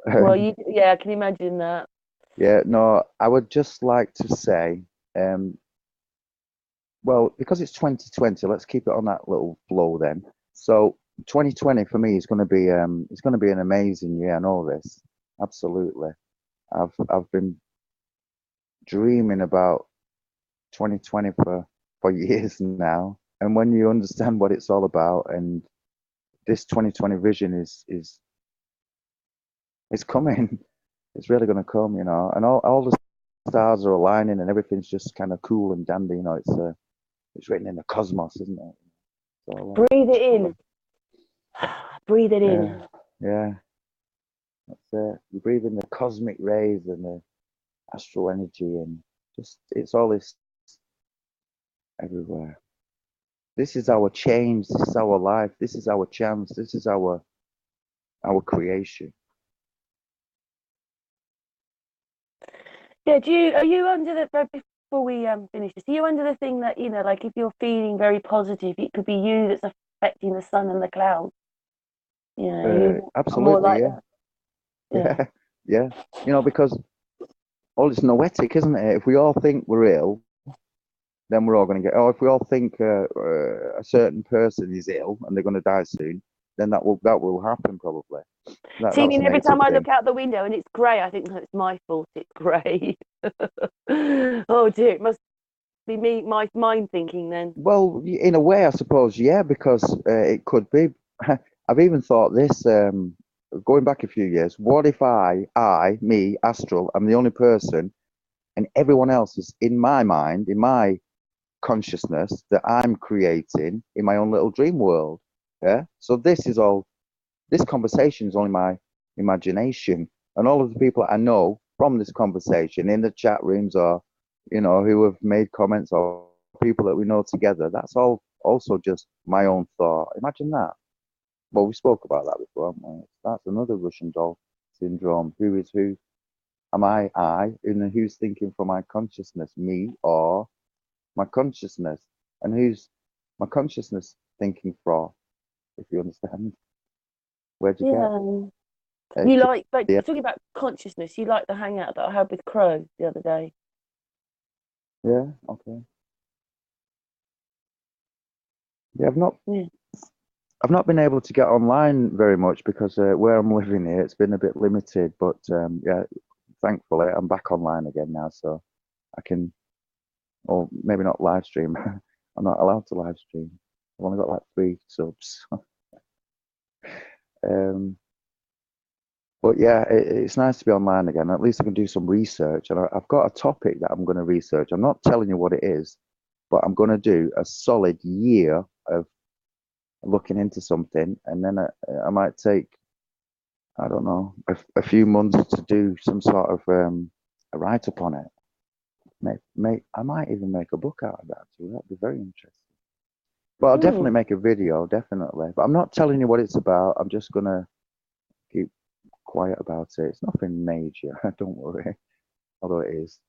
A: Well, yeah, I can imagine that.
B: Yeah, no, I would just like to say, um, well, because it's 2020, let's keep it on that little flow then. So 2020 for me is it's going to be an amazing year. I know this, absolutely. I've been dreaming about 2020 for years now. And when you understand what it's all about, and this 2020 vision is it's coming, it's really going to come, and all the stars are aligning and everything's just kind of cool and dandy. It's written in the cosmos, isn't it? So
A: Breathe it in. Breathe it
B: yeah,
A: in.
B: yeah, that's it. You breathe in the cosmic rays and the astral energy, and just it's all this everywhere. This is our change. This is our life. This is our chance. This is our creation.
A: Yeah, are you under before we finish this, are you under the thing that, like if you're feeling very positive, it could be you that's affecting the sun and the clouds? Yeah, you are more
B: Absolutely,
A: like
B: yeah,
A: that. Yeah.
B: yeah, yeah. Because all it's noetic, isn't it? If we all think we're ill, then we're all going to get. Oh, if we all think a certain person is ill and they're going to die soon, then that will happen probably.
A: See, I
B: That's a
A: mean, every
B: native
A: time I
B: thing.
A: look out the window and it's grey, I think, "Oh, it's my fault. It's grey." Oh dear, it must be me, my mind thinking then.
B: Well, in a way, I suppose, yeah, because it could be. I've even thought this, going back a few years. What if me, Astral, I'm the only person, and everyone else is in my mind, in my consciousness that I'm creating in my own little dream world. Yeah. So this conversation is only my imagination, and all of the people I know from this conversation in the chat rooms or, who have made comments or people that we know together, that's all also just my own thought. Imagine that. Well, we spoke about that before, haven't we? That's another Russian doll syndrome. Who is who? Am I? And then who's thinking for my consciousness, me or my consciousness? And who's my consciousness thinking for, if you understand? Where'd you get?
A: Yeah.
B: Uh,
A: You like, but
B: yeah,
A: talking about consciousness, you like the hangout that I had with Crow the other day.
B: yeah, okay. Yeah,
A: Yeah.
B: I've not been able to get online very much because where I'm living here, it's been a bit limited. But yeah, thankfully, I'm back online again now, so I can, or maybe not live stream. I'm not allowed to live stream. I've only got like 3 subs. um, but yeah, it's nice to be online again. At least I can do some research, and I've got a topic that I'm going to research. I'm not telling you what it is, but I'm going to do a solid year of looking into something, and then I might take, I don't know, a few months to do some sort of a write up on it. I might even make a book out of that too. That'd be very interesting. But I'll definitely
A: Mm.
B: make a video, definitely. But I'm not telling you what it's about. I'm just gonna keep quiet about it. It's nothing major. Don't worry. Although it is.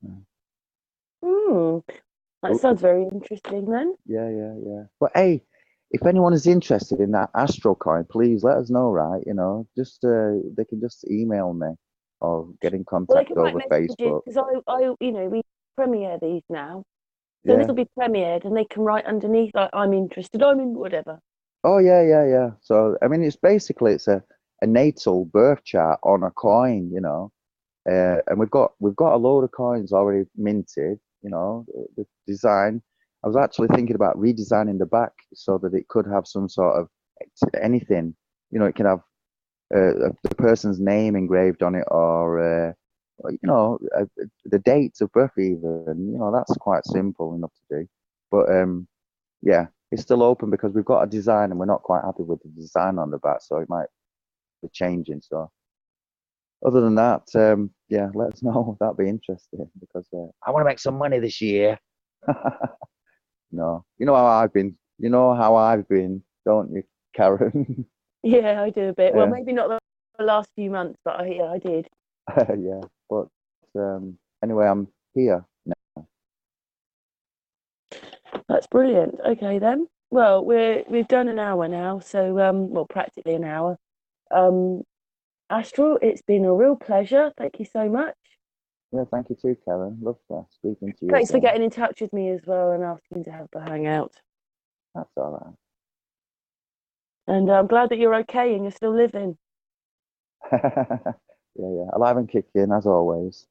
A: Mm. That
B: Oh,
A: sounds very interesting then.
B: yeah, yeah, yeah. But hey, if anyone is interested in that Astral coin, please let us know, right? Just they can just email me or get in
A: Well, they
B: contact
A: can write
B: over
A: messages
B: Facebook.
A: because we premiere these now. So this
B: Yeah.
A: will be premiered and they can write underneath, like, I'm interested, I'm in whatever.
B: Oh yeah, yeah, yeah. So I mean, it's a natal birth chart on a coin, and we've got a load of coins already minted. The design. I was actually thinking about redesigning the back so that it could have some sort of anything. It can have the person's name engraved on it, or the dates of birth even. That's quite simple enough to do. But yeah, it's still open because we've got a design and we're not quite happy with the design on the back, so it might be changing. So other than that, yeah, let us know. That'd be interesting because I want to make some money this year. No, you know how I've been. You know how I've been, don't you, Karen?
A: Yeah, I do a bit. Well,
B: Yeah,
A: maybe not the last few months, but yeah, I did.
B: yeah. But anyway, I'm here now.
A: That's brilliant. Okay then. Well, we've done an hour now, so well, practically an hour. Um, Astral, it's been a real pleasure. Thank you so much.
B: Yeah, thank you too, Karen. Love speaking to you
A: Thanks for
B: again.
A: getting in touch with me as well and asking to have the hangout.
B: That's all
A: And I'm glad that you're okay and you're still living.
B: right. Yeah, yeah. Alive and kicking as always.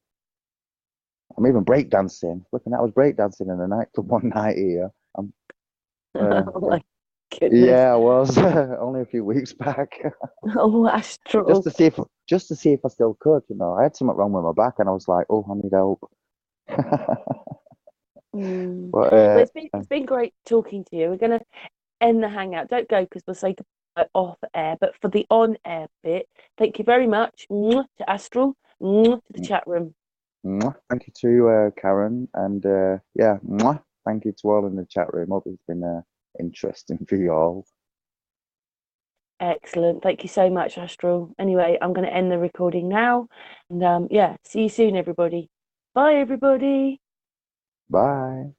B: I'm even breakdancing. Looking, I was breakdancing in a nightclub one night here.
A: Oh
B: Yeah,
A: my goodness.
B: yeah, I was only a few weeks back,
A: Oh,
B: just
A: Astral.
B: to see if I still could. I had something wrong with my back, and I was like, oh, I need help.
A: Mm.
B: But
A: Well, it's been great talking to you. We're gonna end the hangout. Don't go because we'll say goodbye off air. But for the on air bit, thank you very much to Astral, to the chat room.
B: thank you to Karen, and yeah, thank you to all in the chat room. Hope it's been interesting for you all.
A: Excellent. Thank you so much, Astral. Anyway, I'm going to end the recording now. And yeah, see you soon, everybody. Bye, everybody.
B: Bye.